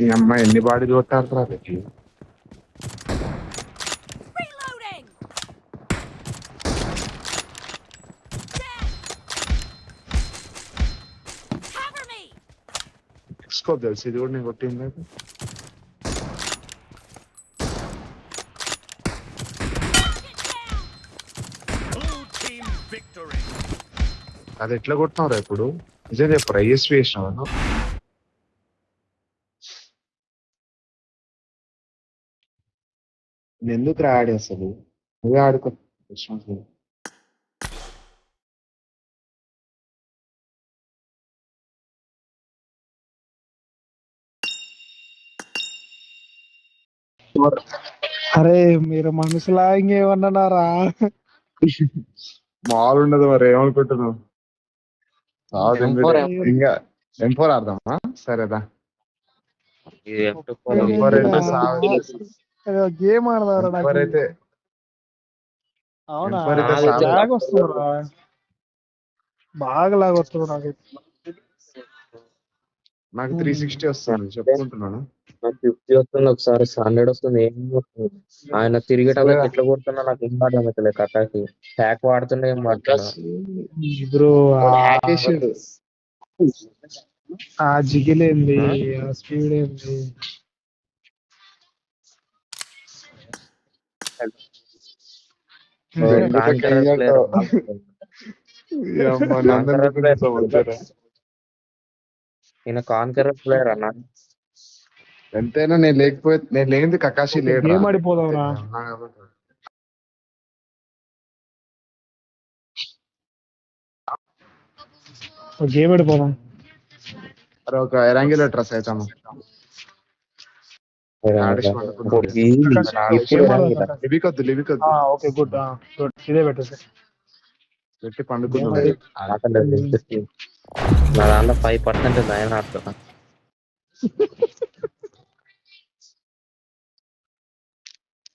ఈ అమ్మాయి ఎన్ని బాడీ కొట్టారు అది. Reloading! Dead! Cover me! Scope తెలుసు ఇది కూడా నేను కొట్టింది. Target down! Blue team victory. అది ఎట్లా కొట్టినారా ఇప్పుడు నిజంగా చెప్పరు. ఐఎస్వి వేసినావు ఎందుకు ఆడి అసలు నువ్వే ఆడుకో. అరే మీరు మనుషులా ఇంకేమన్నారా? మాల్ ఉండదు మరి ఏమనుకుంటున్నావు. ఇంకా M4 ఆడదామా? సరేదా ఇది M24 M4 అయితే సాగు. గేమ్ ఆడదారా? M4 అయితే అవునా? M4 అయితే నాది సాగు. లాగ్ వస్తుందిరా, బాగా లాగ్ వస్తుంది నాకు. నాకు 360 వస్తుంది చెప్పుకుంటున్నాను. నాకు 50 వస్తుంది, ఒకసారి 100 వస్తుంది. ఏం వస్తుంది ఆయన తిరిగేటప్పుడు ఎట్లా కొడుతున్నా నాకు ఏం అర్థమవుతలే. కట్టాకి హ్యాక్ వాడుతున్నా ఏం వాడుతున్నా. బ్రో హ్యాకేసాడు. ఆ జిగిల్ ఏంది, ఆ స్పీడ్ ఏంది? ఈయన కాన్కరర్ ప్లేయర్ అన్న. ఎంతైనా నేను లేకపోతే నేను లేనిది కకాషి లేడు. గేమ్ ఆడిపోదాంరా. గేమ్ ఆడిపోదాం. అరే ఒక ఎరాంగులర్ ట్రస్ అవుతాము. ఓకే గుడ్ గుడ్, ఇదే పెట్టేసి పెట్టి పండుకున్నాడు. నా దాంట్లో 5% ఆయన ఆడుతున్నా.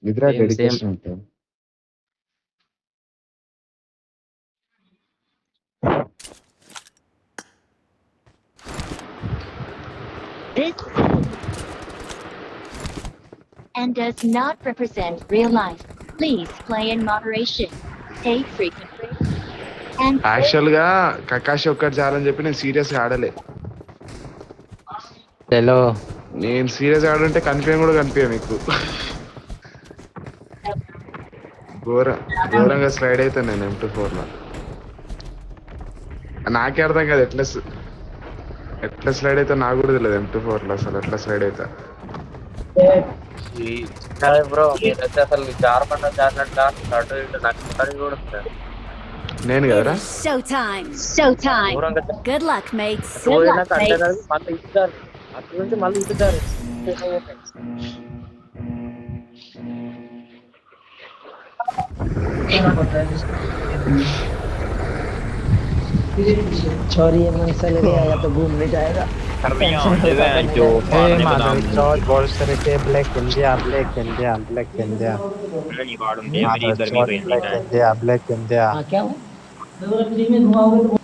నిద్ర డెడికేషన్ ఉంటుంది. This and does not represent real life. Please play in moderation. Take frequent breaks. And actual గా కకాషి ఒక్కటి చాలని చెప్పి నేను సీరియస్ గా ఆడలే. హలో నేను సీరియస్ ఆడుంటే కనిపించ కూడా కనిపించ మీకు. ఘోరంగా స్లైడ్ అవుతాను నేను M24 లో. నాకే అర్థం కాదు ఎట్లా స్లైడ్ అవుతా నాకు కూడా తెలియదు M24 లో అసలు ఎట్లా స్లైడ్ అవుతా. బ్రో నేనైతే అసలు జారినట్టు ఇటు నాకు కూడా వస్తుంది. నేను It కదరా is showtime. Showtime. దూరంగా Good luck, mates. Good luck, పోయినాక అంటే mates. మళ్ళీ ఇచ్చారు అటు నుంచి మళ్ళీ ఇచ్చారు. छोरी ये मन से ले आएगा तो घूमने जाएगा। Hey, mother, George Bolster के Black India, Black India, Black India. Mother, George Black India, Black India. हाँ क्या हुआ? अगर फ्री में धुआं होगा तो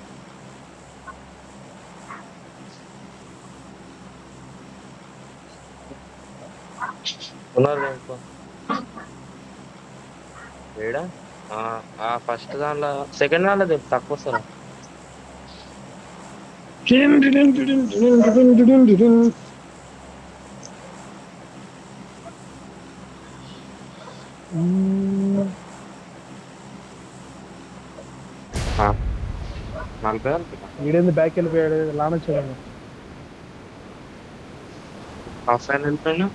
ఉన్నారు ఇంకో ఏడా ఫస్ట్ దానిలో సెకండ్ దానిలో తక్కువ వస్తారు. నలభై వీడేంది బ్యాక్ వెళ్ళిపోయాడు లాన చూడండి. హాఫ్ ఫ్యాన్ వెళ్ళిపోయినా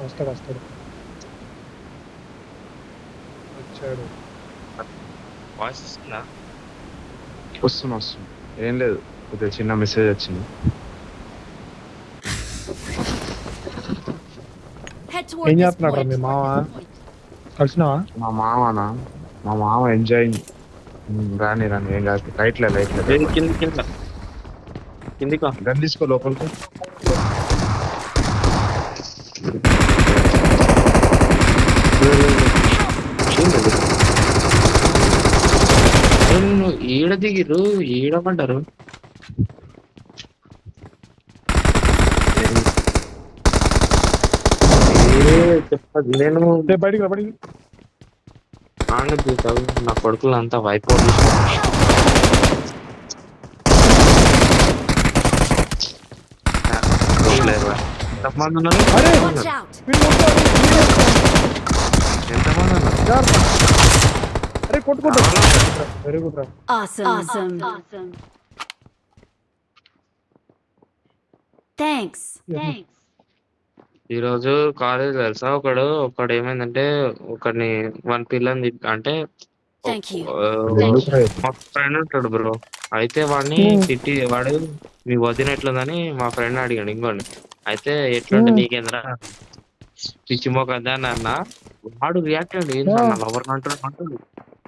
వస్తాడు వచ్చాడు. వాయిస్ వస్తుందా? వస్తుంది. ఏం లేదు, కొద్దిగా చిన్న మెసేజ్ వచ్చింది. Head ఏం toward this చేస్తున్నాడు point. మీ మామ? కలిసినావా? మా మామ ఎంజాయింగ్. రాని ఏం కాదు. లైట్లే కిందికా గన్ తీసుకో లోపలికి. ఈడ దిగిరు ఈడపడ్డారు. చెప్పదు నేను బయటికి రా, బయటికి. ఆడదు నా కొడుకులు అంతా వైపు ఎంతమంది ఉన్నారు? Watch out. ఎంతమంది ఉన్నారు? అరే కొట్టుకుంటా. వెరీ గుడ్ రా. Awesome. Thanks. ఈ రోజు కాలేజ్ తెలుసా, ఒకడు ఏమైందంటే ఒకడిని వన్ పిల్లని అంటే Thank you. మా ఫ్రెండ్ ఉంటాడు బ్రో. అయితే వాడిని తిట్టి వాడు మీ వదిన ఎట్లుందని మా ఫ్రెండ్ అడిగాడు ఇంకోండి. అయితే ఎట్లుంటే నీకేంద్రా పిచ్చి మోకద్దా అని అన్న. వాడు రియాక్ట్ అయ్యాడు, ఏంటి నా లవర్ అంటాడు,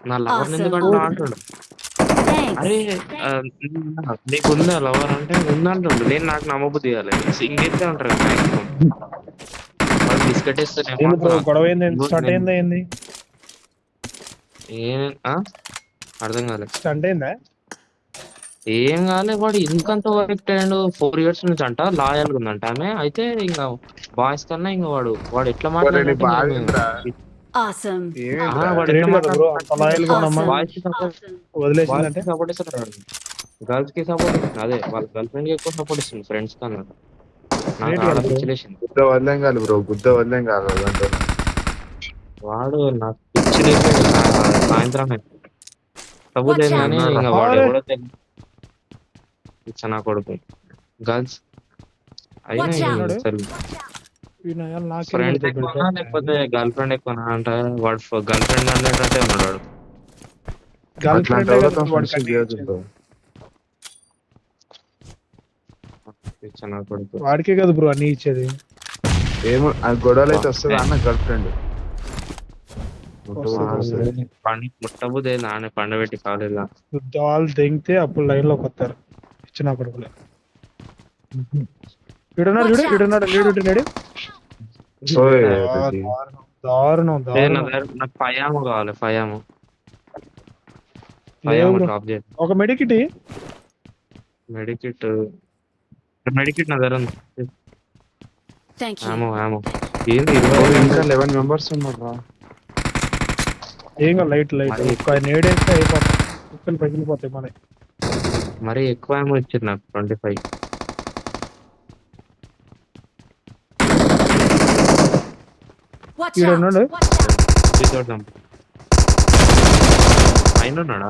నా లవర్ ఎందుకు అంటున్నా అంటాడు. అరే నీకుందా లవర్ అంటే ఉందంటుండు. నేను నాకు నమ్మబుద్ధి కాలేదు. సింగిల్గా ఉంటారు మాక్సిమం. వాళ్ళు బిస్కెట్ ఏంది బ్రో గొడవ ఏంది? స్టార్ట్ అయిందా ఏంది? అర్థం కాలేదు. స్టంట్ అయిందా? ఏం కాలే. వాడు ఎందుకంత వర్క్ అయ్యాడు. 4 years నుంచి అంట లాయల్ ఉందంట ఆమె. అయితే ఇంకా బాయ్స్ కన్నా ఇంకా వాడు ఎట్లా మాట్లాడాడు Awesome. వాడు ఎట్లా బ్రో అంత లాయల్ గా ఉన్నామా? బాయ్స్ కి సపోర్ట్ వదిలేసిందంటే సపోర్ట్ ఇస్తాడు, గర్ల్స్ కి సపోర్ట్ ఇస్తుంది. అదే వాళ్ళ గర్ల్ ఫ్రెండ్ కి ఎక్కువ సపోర్ట్ ఇస్తుంది ఫ్రెండ్స్ కన్నా. నాకు Great ఆడ కదా bro. పిచ్చిలేసింది. గుద్ద వదిలేం కాదు బ్రో, గుద్ద వదిలేం కాదు అంటే. వాడు నాకు పిచ్చిలేసాడు సాయంత్రం సపోర్ట్ లేదు కానీ ఇంకా వాడు ఎవడో తెలియదు ఇచ్చా నా కొడుకు. గర్ల్స్ అయినా Watch out. అసలు నాకే ఫ్రెండ్స్ ఎక్కువనా లేకపోతే గర్ల్ ఫ్రెండ్ ఎక్కువనా అంటే వాడు గర్ల్ ఫ్రెండ్ అన్నట్టే ఉన్నాడు వాడు. గర్ల్ అట్లాంటి ఫ్రెండ్ వాళ్ళతో ఫ్రెండ్షిప్ చేయొద్దు బ్రో. ఇచ్చా నా కొడుకు. వాడికే కదా బ్రో అన్ని ఇచ్చేది. ఏమో ఆ గొడవలు అయితే వస్తుంది అన్న గర్ల్ ఫ్రెండ్. పండి ముట్టబుదే నాన్న పండబెట్టి కాలేదా వాళ్ళు తెంగితే అప్పుడు లైన్ లోకి వస్తారు ఇచ్చిన కొడుకులే. వీడున్నాడు చూడు, వీడున్నాడు లేడు. దారుణం. నాకు ఫయాము కావాలి. ఫయాము లేవు bro. డ్రాప్ చేయాలి. ఒక మెడికిట్ మెడికిట్ నా దగ్గర ఉంది. Thank you. ఆమో ఏంది 20 ఇంకా 11 మెంబర్స్ ఉన్నారు రా. ఏం కాదు లైట్ ఒక నేడేస్తే అయిపోతాయి, కుక్కలు పగిలిపోతాయి మన. మరి ఎక్కువ ఏమో ఇచ్చారు నాకు 25. Watch ఈడ out! ఉన్నాడు. Watch out! చూద్దాం పైన ఉన్నాడా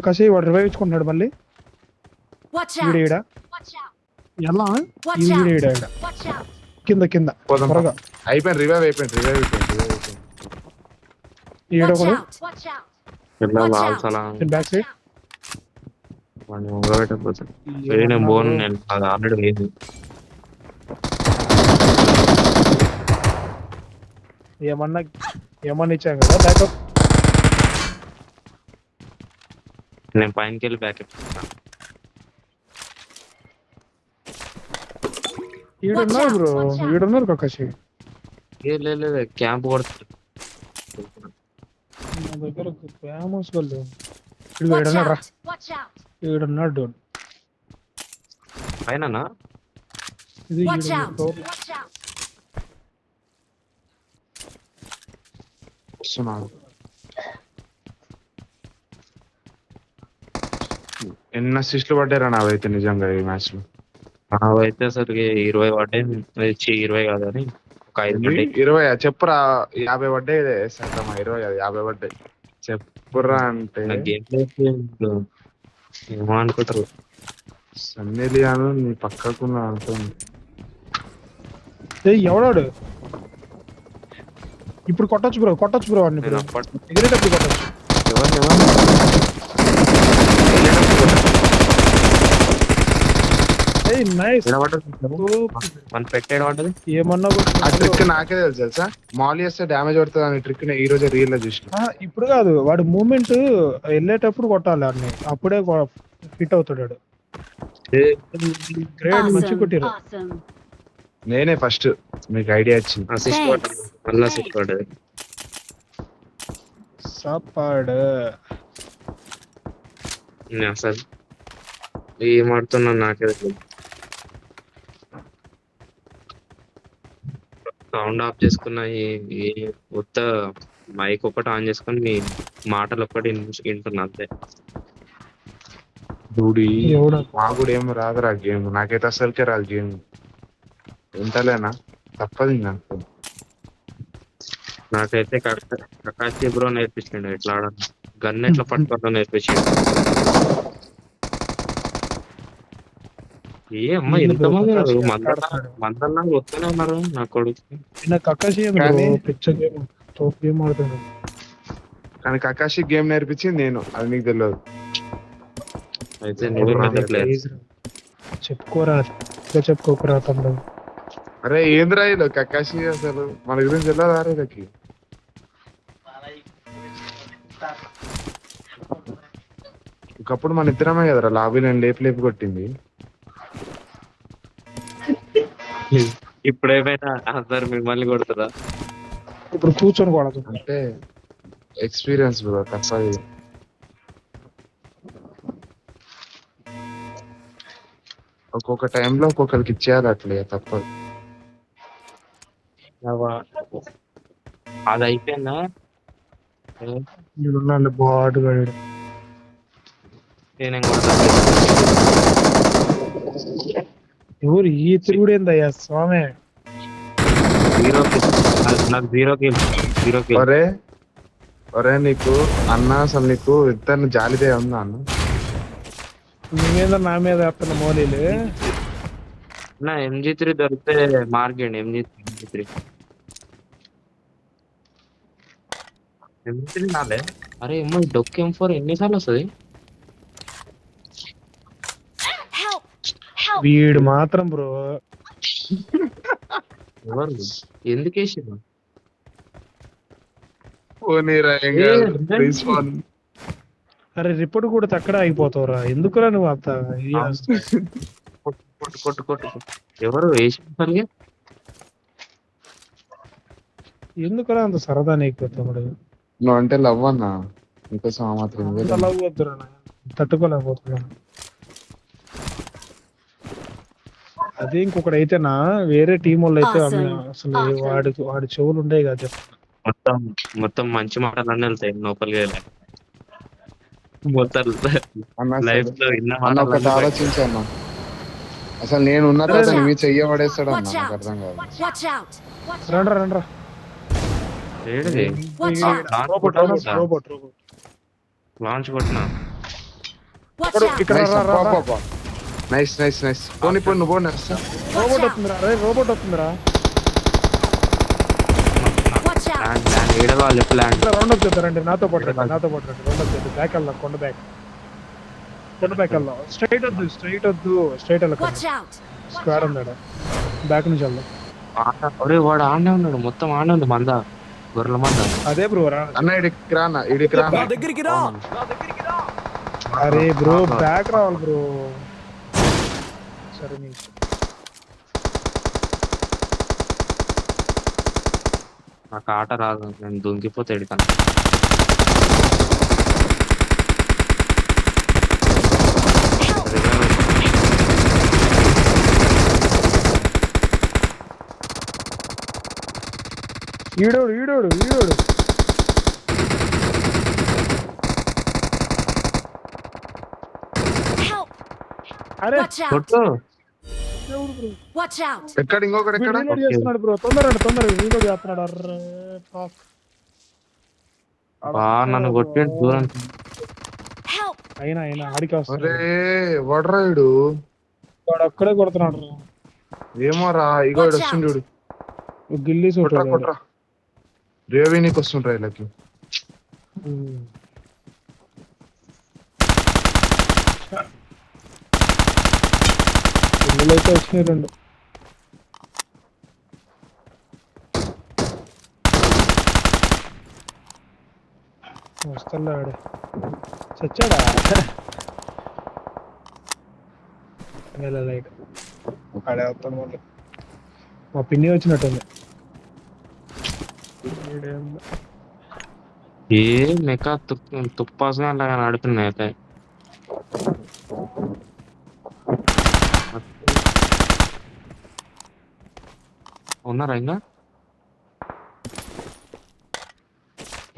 కసి వాడు రివైవ్ ఇచ్చుకుంటున్నాడు మళ్ళీ. Watch ఈడ out! ఈడ Watch out. ఎలా Watch ఈడ out! ఈడ ఈడ Watch out. కింద పోదాం త్వరగా. అయిపోయింది రివైవ్ అయిపోయింది. ఈడ Watch ఒకడు out! Watch out. ఎట్లా Watch బాగా out. చాలా బ్యాక్ సైడ్. వాడిని ఊగబెట్టకపోతే నేను బోను నేను అది ఆల్రెడీ లేదు ఏమన్నా ఇచ్చాం కదా బ్యాకప్. నేను పైనకి వెళ్ళి బ్యాక్ ఈడున్నారు బ్రో, ఈడున్నారు కకాషి. లేదు క్యాంప్ కొడుతుంది నా దగ్గర ఫేమస్ వాళ్ళు ఇదిగో Watch ఈడున్నాడు రా, out! Watch out. ఈడున్నాడు. పైన ఇది Watch ఈడు out. డోర్. Watch out. వస్తున్నాడు. ఎన్ని అసిస్టులు పడ్డారా నావైతే నిజంగా ఈ మ్యాచ్ లో. అయితే అసలు 20 పడ్డాయి 20 కాదు అని ఒక 5 పడ్డాయి 20 చెప్పురా. 50 పడ్డాయి. సరేమ్మా 20 కాదు 50 పడ్డాయి చెప్పురా అంటే. నాకు గేమ్ ఏమో అనుకుంటారు సన్నీ లియాను నీ పక్కకున్న అంటుంది. ఎవడాడు ఇప్పుడు కొట్టొచ్చు బ్రో వాడిని నేను ఇప్పుడు అప్పటి ఎగిరేటప్పుడు కొట్టొచ్చు. నైస్. మన పెట్టాడు పడ్డది ఏమన్నా ఆ ట్రిక్ నాకే తెలుసా. మాల్ చేస్తే డ్యామేజ్ పడుతుంది అనే ట్రిక్ ఈ రోజు రీల్ లో చూసిన. ఇప్పుడు కాదు, వాడు మూమెంట్ వెళ్ళేటప్పుడు కొట్టాలి అన్ని, అప్పుడే ఫిట్ అవుతాడు వాడు. గ్రేట్, మంచి Awesome. కొట్టిరు. Awesome. నేనే ఫస్ట్ మీకు ఐడియా ఇచ్చింది. అసిస్ట్ పడ్డది మళ్ళీ అసిస్ట్ పడ్డది సాపాడు. నేను అసలు ఏం ఆడుతున్నా నాకే సౌండ్ ఆఫ్ చేసుకున్నా కొత్త మైక్ ఒకటి ఆన్ చేసుకుని మీ మాటలు ఒక్కటి వింటున్నా అంతే దూడి ఎవడు? మా కూడా ఏం రాదురా గేమ్. నాకైతే అసలుకే రాదు గేమ్. వింటలేనా తప్పదు నాకు. నాకైతే కకాసి బ్రో నేర్పించిండు ఎట్లా ఆడాలి, గన్ ఎట్లా పట్టుకోవడం నేర్పించిండు. ఏ అమ్మ ఎంతమంది ఉన్నారు మందల్లా వస్తూనే ఉన్నారు నా కొడుకు. కకాషి కానీ- పిచ్చ గేమ్, తోపు గేమ్ ఆడుతున్నాడు. కానీ కకాషి గేమ్ నేర్పించింది నేను, అది నీకు తెలియదు. అయితే నువ్వు పెద్ద ప్లేయర్. చెప్పుకోకరా తమ్ముడు. అరే ఏంద్రా ఇలా కకాషి అసలు మన గురించి తెలియదా రే వీళ్ళకి. ఒకప్పుడు మన ఇద్దరమే కదరా లాబీ నేను లేపి కొట్టింది. ఇప్పుడేమైనా అందరు మిమ్మల్ని కొడుతుందా? ఇప్పుడు కూర్చొని కొడదు. అంటే ఎక్స్పీరియన్స్ బ్రో తప్పది. ఒక్కొక్క టైంలో ఒక్కొక్కరికి ఇచ్చేయాలి అట్లే తప్పదు. అది అయిపోయిందా? ఈడున్నాడు బాటుగా. నేను కొడతా. ఎవరు ఈ తిరుగుడేందయ్యా స్వామి? నాకు 0 కిల్. ఒరే నీకు అన్న అసలు నీకు ఇద్దరిని జాలిదే ఉందా అన్న? నీ మీద నా మీద వేస్తున్న మోలీలు. నా MG3 దొరికితే మార్గండి. MG3 నాలే. అరే ఏమో డొక్ M4 ఎన్నిసార్లు వస్తుంది? Help! వీడు మాత్రం బ్రో ఎవరు ఎందుకు వేసారు? అరే రిపోర్ట్ కూడా తక్కడ ఆగిపోతావురా, ఎందుకురా నువ్వు అంత కొట్టు ఎవరు వేసారు? ఎందుకురా అంత సరదా నీకు తమ్ముడు? నువ్వు అంటే లవ్ అన్నా ఇంకోసం ఆ మాత్రం అంత లవ్ వద్దురా, తట్టుకోలేకపోతున్నాను. అదే ఇంకొకటి అయితేనా వేరే టీం వాళ్ళు అయితే అసలు వాడి చెవులు ఉండే కదా. మొత్తం మంచి మాటలు అన్నీ వెళ్తాయి లోపలికి వెళ్ళాలి. మొత్తం అన్న లైఫ్ అసలు లో విన్న అన్న ఒకటి మాటలు ఆలోచించాను. అసలు నేను ఉన్న తర్వాత నీ మీద చెయ్య పడేస్తాడు అన్న, Watch నాకు out! అర్థం కాదు. Watch out! రండ్రా రండ్రా ఏడిది Watch out! రోబోట్ లాంచ్ కొట్టిన Watch out! ఇక్కడ నైస్ రా, రా, రా. Nice nice nice. పోనీ పోనీ నువ్వు పోనీ వస్తా. రోబోట్ వస్తుందిరా రే రోబోట్ వస్తుందిరా Watch out! ల్యాండ్ ల్యాండ్ ఏడవా లెఫ్ట్ ల్యాండ్ ఇట్లా రౌండ్ అప్ చేద్దారండి నాతో పాటు రండి రౌండ్ అప్ చేద్దాం బ్యాక్ వెళ్దాం కొండ బ్యాక్ వెళ్దాం స్ట్రైట్ వద్దు స్ట్రైట్ Watch వెళ్ళకండి out! స్క్వాడ్ ఉందాడ బ్యాక్ నుంచి వెళ్దాం ఒరే వాడు ఆడనే ఉన్నాడు, మొత్తం ఆడనే ఉంది మంద, గొర్రెల మంద. అదే బ్రో రా అన్న ఇడికి రా అన్న, ఇడికి రా అన్న. దగ్గరికి రా అరే బ్రో బ్యాక్ రావాలి బ్రో సరే నీకు నాకు ఆట రాదు, నేను దుంకిపోతే ఎడికాను. ఈడోడు Help! అరే Watch out! కొట్టు Watch out! ఎక్కడ ఇంకొకటి ఎక్కడ? రీలోడ్ చేస్తున్నాడు బ్రో తొందరగా రీలోడ్ చేస్తున్నాడు అర్రే fuck. బా నన్ను కొట్టి దూరం. Help! అయినా ఆడికి అరే వస్తున్నాడు వడ్రాయుడు వాడు అక్కడే కొడుతున్నాడు రా. ఏమో రా, ఇగో ఇడు వస్తుండు వీడు. గిల్లీ కొట్రా సూట్ కొట్రా. రేవి నీకు వస్తుండ్రా వీళ్ళకి. గిల్లీలు అయితే వచ్చినాయి రెండు వస్తాడు ఆడే చచ్చాడా లైట్ ఆడే వస్తాడు మళ్ళీ మా పిన్ని వచ్చినట్టుంది ఏ మెక తుప్పాసుగా అలాగా నడుతున్నాయి అయితే. ఉన్నారా ఇంకా?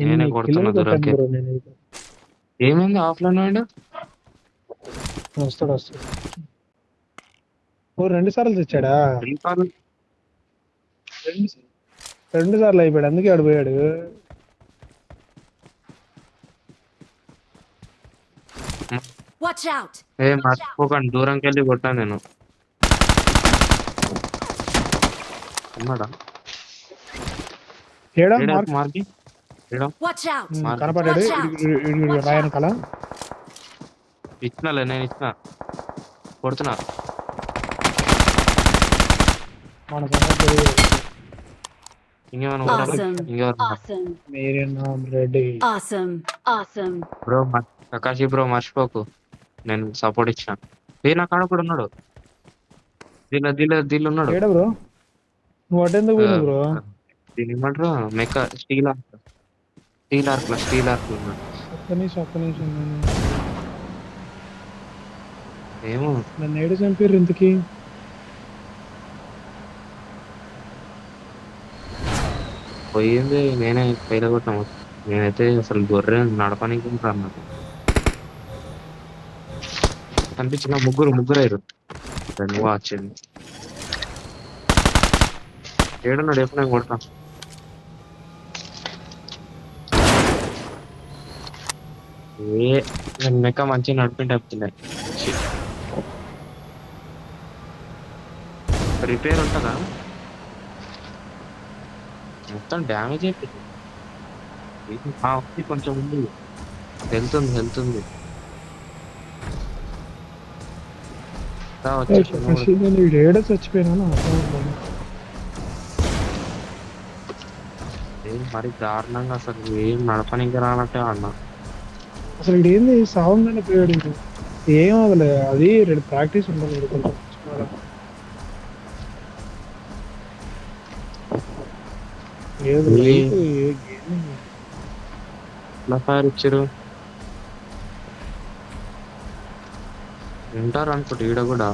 నేనే కొడుతున్నా దూరంకి. ఏమైంది ఆఫ్లైన్ వాడు? వస్తాడు ఓ 2 సార్లు తెచ్చాడా? రెండు సార్లు అయిపోయాడు అందుకే ఆడు పోయాడు. Watch out! ఏ మర్చిపోకండి, దూరంకి వెళ్ళి కొట్టాను నేను. ఉన్నాడా? ఏడా ఏడా మార్క్ మార్కి? ఏడా? Watch out! కనపడ్డాడు రాయన కల ఇచ్చినాలే, నేను ఇచ్చిన కొడుతున్నా. మన సంగతి ఇంకేమైనా Awesome. Awesome. మీరే నామ్ Reddy Awesome. Awesome. Bro Prakash bro మర్చిపోకు, నేను సపోర్ట్ ఇచ్చిన. ఏ నా కాడ కూడా ఉన్నాడు, దీనిలో ఉన్నాడు. ఏడా బ్రో నువ్వు అటెందుకు పోయినావు బ్రో? దీని ఏమంటారు మెక్క స్టీల్ ఆర్క్ ఉన్నాడు. ఒక్క నిమిషం ఏమో నన్ను ఏడు చంపారు ఇంతకి. పోయింది, నేనే పైలగొట్టాము. నేనైతే అసలు గొర్రె నడపడానికి ఉంటాను. నాకు కనిపించిన ముగ్గురు అయ్యారు. నువ్వు వచ్చింది ఏడున్నాడు, ఎప్పుడు నేను కొడతా. మెక్క మంచిగా నడిపింటే చెప్తున్నాయి. రిపేర్ ఉంటుందా? మొత్తం డ్యామేజ్ అయిపోయింది. కొంచెం ఉంది, హెల్త్ ఉంది. ఏడా చచ్చిపోయినా మరి దారుణంగా అసలు ఏం నడపనికి రానట్టే అన్నా. అసలు ఇది ఏంది సాగుందని పోయాడు వీడు. ఏం అవ్వలే, అది ప్రాక్టీస్ ఉండాలి వీడు కొంచెం. ఏదో లైఫ్ ఏ గేమ్ ఎట్లా ఫైర్ ఇచ్చారు వింటారు అనుకుంటే ఈడ కూడా.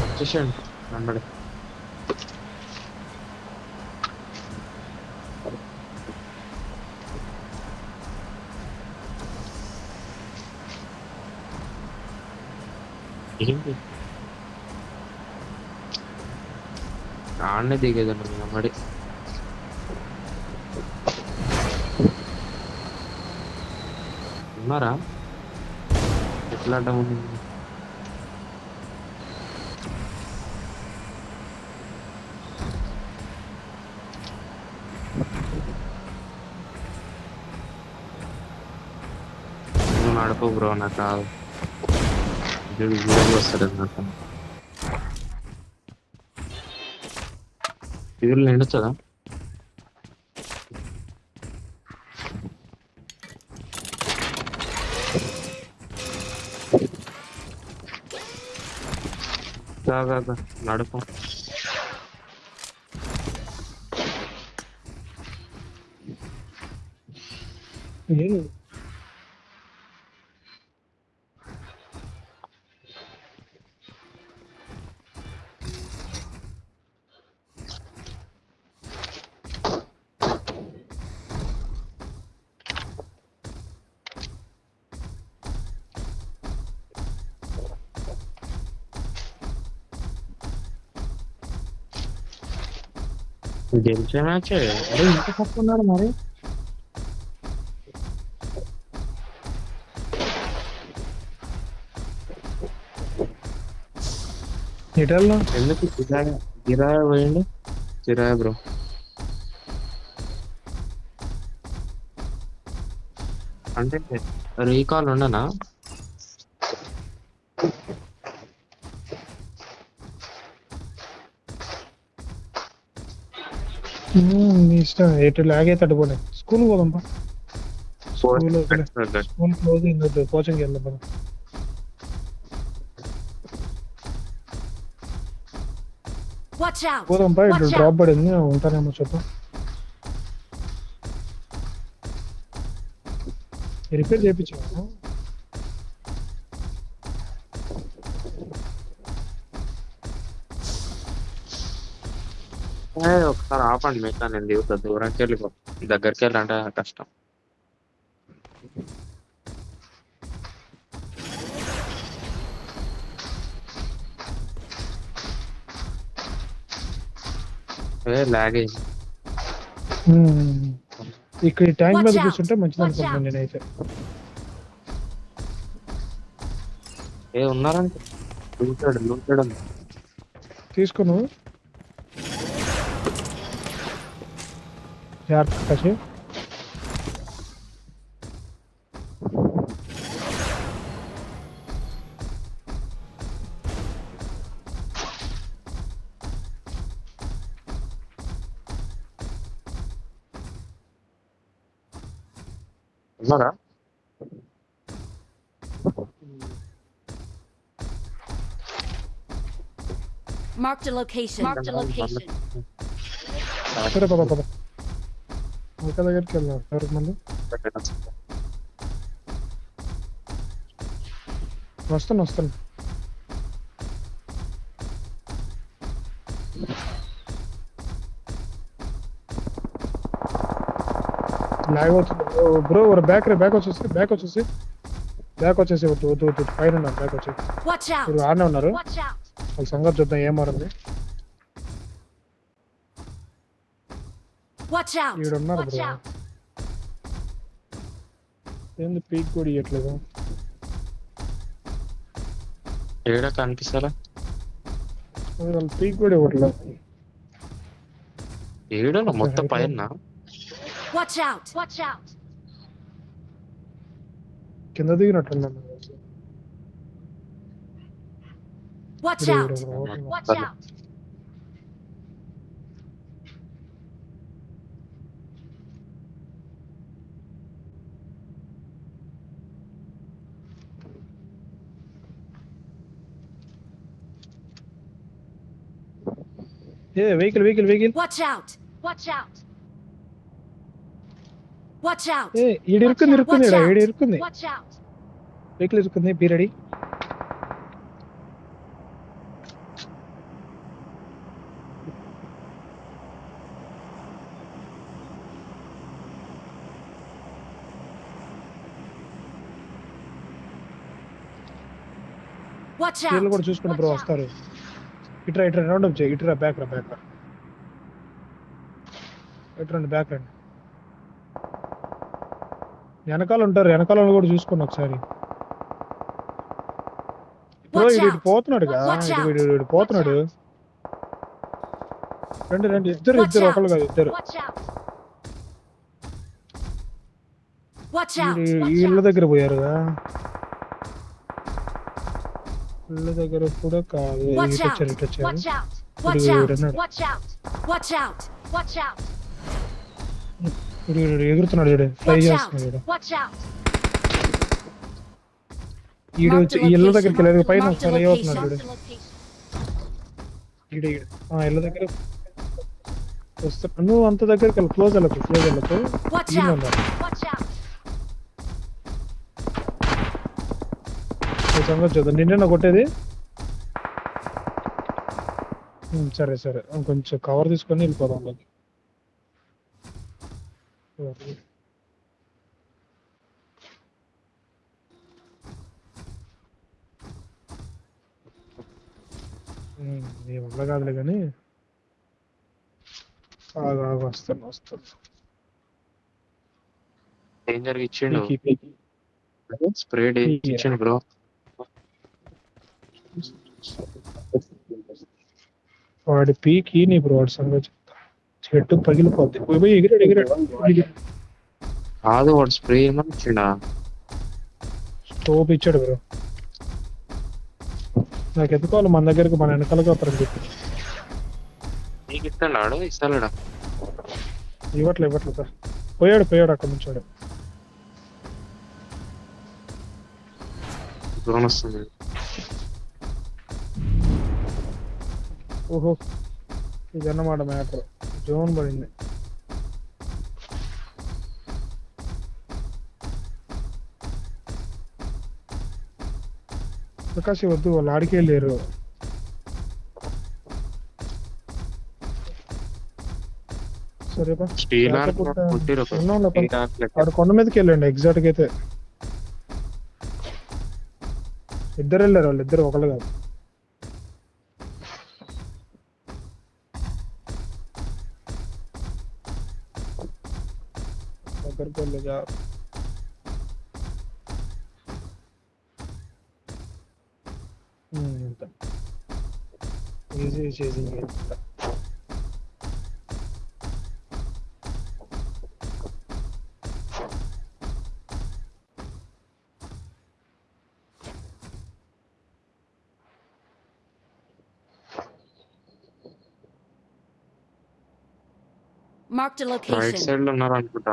వచ్చేసాడు వెంబడి. ఏంటి ఆడనే దిగేదండి మరి. ఉన్నారా ఎట్లా అడ్డం ఉంది? నువ్వు నడుపు బ్రో, నాకు రాదు. వస్తాడు నాకు ఇది ఎండొచ్చదా? నడుపు. గెలిచే మ్యాచ్. అరే ఇంత తక్కువ ఉన్నాడు మరి. ఎందుకు గిరాయ పోయింది? గిరాయ బ్రో అంటే రీకాల్ ఉండనా? నీ ఇష్టం ఎటు లాగైతే అటు పోలే. స్కూల్ పోదాం స్కూల్ క్లోజ్ అయింది, కోచింగ్కి వెళ్దాం. Watch out! పోదాం ఇటు డ్రాప్ పడింది, ఉంటానేమో చూద్దాం. రిపేర్ చేయించాము. ఒకసారి ఆపండి మిగతా, నేను దిగుతా. దూరంకి వెళ్ళిపో, దగ్గరికి వెళ్ళాలంటే కష్టం. లాగ్ అయింది. ఇక్కడ ట్యాంక్ మీద కూర్చుంటే మంచిది అనుకుంటున్నాను నేనైతే. ఉన్నారంటే లూటాడు తీసుకును జాగ్రత్త. ఉన్నారా? Marked a location. Marked a location. సరే పద పద, ఒక దగ్గరికి వెళ్దాం. ఎవరికి మళ్ళీ వస్తాను. లాగ్ అవుతుంది బ్రో. బ్యాక్ వచ్చేసి వద్దు పైన ఉన్నారు. బ్యాక్ వచ్చేసి Watch out! ఇప్పుడు ఆడనే ఉన్నారు. Watch out! వాళ్ళ సంగతి చూద్దాం ఏం మారింది. Watch out! ఈడున్నారు Watch bro. out! ఏంది పీక్ కూడా ఇవ్వట్లేదు. ఏడా కనిపిస్తారా? వాళ్ళు పీక్ కూడా ఇవ్వట్లేదు. ఏడా మొత్తం పైన. Watch out! Watch out! కింద దిగినట్టున్నాను. Watch out! Watch out! Vehicle Watch out! Watch out! Watch out! ఈడు ఇరుక్కుంది. Watch out! వెహికల్ ఇరుక్కుంది. Be ready. Watch వీళ్ళు out! కూడా చూసుకుని బ్రో వస్తారు. ఇట్రా రౌండ్ అప్ చేయి, ఇట్రా బ్యాక్ రా. ఇట్రండి బ్యాక్ రండి. వెనకాల ఉంటారు, వెనకాల కూడా చూసుకోండి ఒకసారి. బ్రో Watch ఇటు out! పోతున్నాడుగా, Watch out! ఇటు పోతున్నాడు. రండి ఇద్దరు Watch out! ఒకళ్ళు కాదు ఇద్దరు. Watch out! Watch ఈ out! ఈ ఇళ్ళ దగ్గర పోయారుగా. ఇళ్ళ దగ్గర కూడా కాదు, Watch ఇటు out! వచ్చారు. Watch out! Watch ఇటు out! ఉన్నాడు. Watch out! Watch out! Watch out! ఇటు ఎగురుతున్నాడు, చూడు ఫ్లై Watch చేస్తున్నాడు. out! Watch out! ఈడు వచ్చి ఈ ఇళ్ళ దగ్గరికి వెళ్ళారు, పైన Mark the ఫ్లై location. అవుతున్నాడు చూడు. ఈడు ఇళ్ళ దగ్గర వస్తా. నువ్వు అంత దగ్గరికి వెళ్ళి క్లోజ్ వెళ్ళకు. Watch ఈయన out! ఉన్నాడు. Watch out! ఈ సంగతి చూద్దాం. నిన్నే కొట్టేది. సరే కొంచెం కవర్ తీసుకొని వెళ్ళిపోదాం లోకి. నీ వల్ల కాదులే కానీ వస్తాను. డేంజర్ ఇచ్చిండు, పీకి. స్ప్రే ఇచ్చిండు బ్రో. వాడి పీకి నీ బ్రో, వాడి సంగతి చెప్తా. చెట్టు పగిలిపోద్ది. పోయి ఎగిరాడు. కాదు వాడు స్ప్రే ఏమని ఇచ్చిండా? స్టోప్ ఇచ్చాడు బ్రో. నాకు ఎత్తుకోవాలి మన దగ్గరికి, మన వెనకాలకి వస్తారని చెప్పి. నీకు ఇస్తాడు ఇస్తాడా? ఇవ్వట్లేదు సార్. పోయాడు అక్కడ నుంచి వాడు. డ్రోన్ వస్తుంది. ఓహో ఇదన్నమాట మ్యాటర్. జోన్ పడింది. ప్రకాశ్ వద్దు, వాళ్ళు ఆడికే లేరు. సరేపా స్టీల్ ఆడు కొండ మీదకి వెళ్ళండి. ఎగ్జాక్ట్గా అయితే ఇద్దరు వెళ్ళారు, వాళ్ళు ఇద్దరు ఒకళ్ళు కాదు. దగ్గరికి వెళ్ళగా ఈజీ చేసింది. Marked a right location. Side లో ఉన్నారు అనుకుంటా.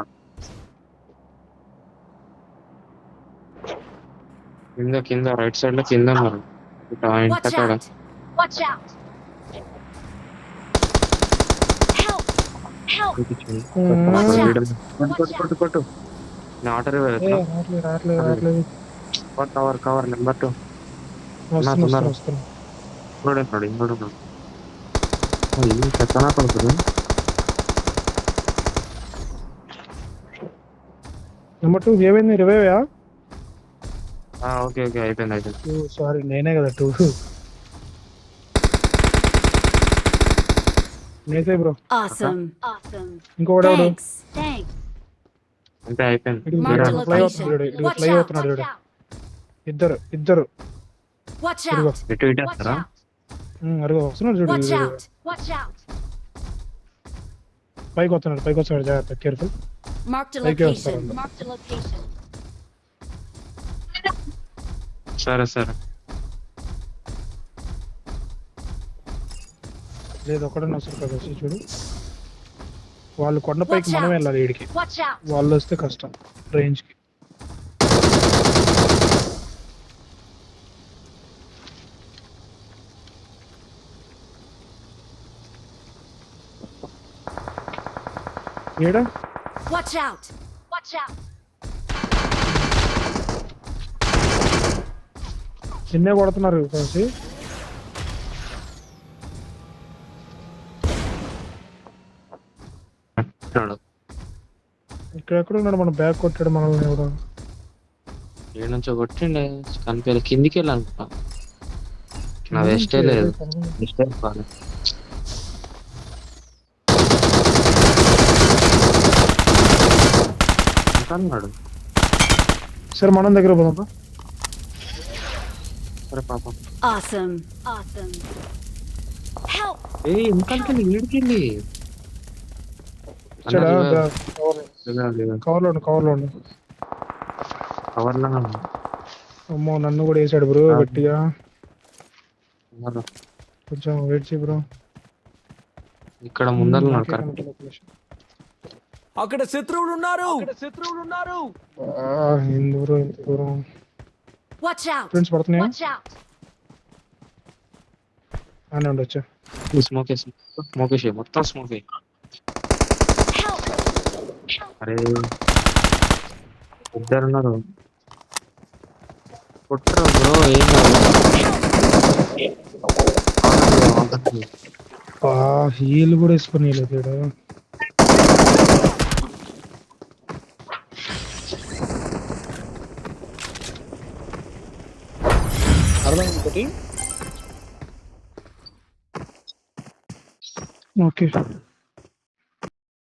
కింద రైట్ సైడ్ లో కింద ఉన్నారు. Watch out! Watch out! Help! Help! కొట్టు ఆటర్ రావట్లేదు. కవర్ నెంబర్ 2 వస్తున్నాడు. ఇంకోడు చెత్తనా కొడుతుంది. నెంబర్ 2 ఏమైంది? రివైవా? ఓకే అయిపోయింది. సారీ నేనే కదా 2. నేసే బ్రో. Awesome. ఇంకోడు Thanks. అంతే అయిపోయింది. Marked a fly location. అవుతున్నాడు, Watch ఫ్లై out! అవుతున్నాడు చూడు. ఇద్దరు Watch ఇదిగో. out! ఇటు Watch వేస్తారా? out! అరుగు వస్తున్నాడు చూడు. Watch out! Watch out! పైకి వస్తున్నాడు జాగ్రత్త, careful. Marked a Like location. yourself. Marked a location. సరే లేదు ఒకడన్నా వస్తారు కదా, వచ్చి చూడు. వాళ్ళు కొండపైకి Watch మనం out. వెళ్ళాలి. వీడికి Watch out! వాళ్ళు వస్తే కష్టం రేంజ్ కి. ఏడా Watch out! Watch out! చిన్నే కొడుతున్నారు కలిసి. ఎక్కడ ఉన్నాడు? మన బ్యాగ్ కొట్టాడు మనల్ని ఎవడో. ఏ నుంచో కొట్టిండే కనిపించలేదు. కిందికి వెళ్ళాలనుకుంటా. నా వేస్టే లేదు. వేస్టే బాగా. ఇంకా అన్నాడు. సరే మనం దగ్గర పోదాం. సరే పాపం. Awesome. Awesome. Help! ఇంకానికి వీడికెళ్ళి కవర్లో ఉండు. కవర్లో అమ్మో నన్ను కూడా వేసాడు బ్రో గట్టిగా. కొంచెం వెయిట్ చేయి బ్రో. ఇక్కడ ముందర అక్కడ శత్రువులు ఉన్నారు. ఎంత దూరం Watch out! ఫ్రెండ్స్ పడుతున్నాయా? Watch out. అని ఉండొచ్చా? స్మోకేసి మొత్తం స్మోకే. Help! అరే ఇద్దరున్నారు. కొట్టరు బ్రో ఏం హీల్ కూడా వేసుకొని లేదు. అర్థం ఇంకోటి. ఓకే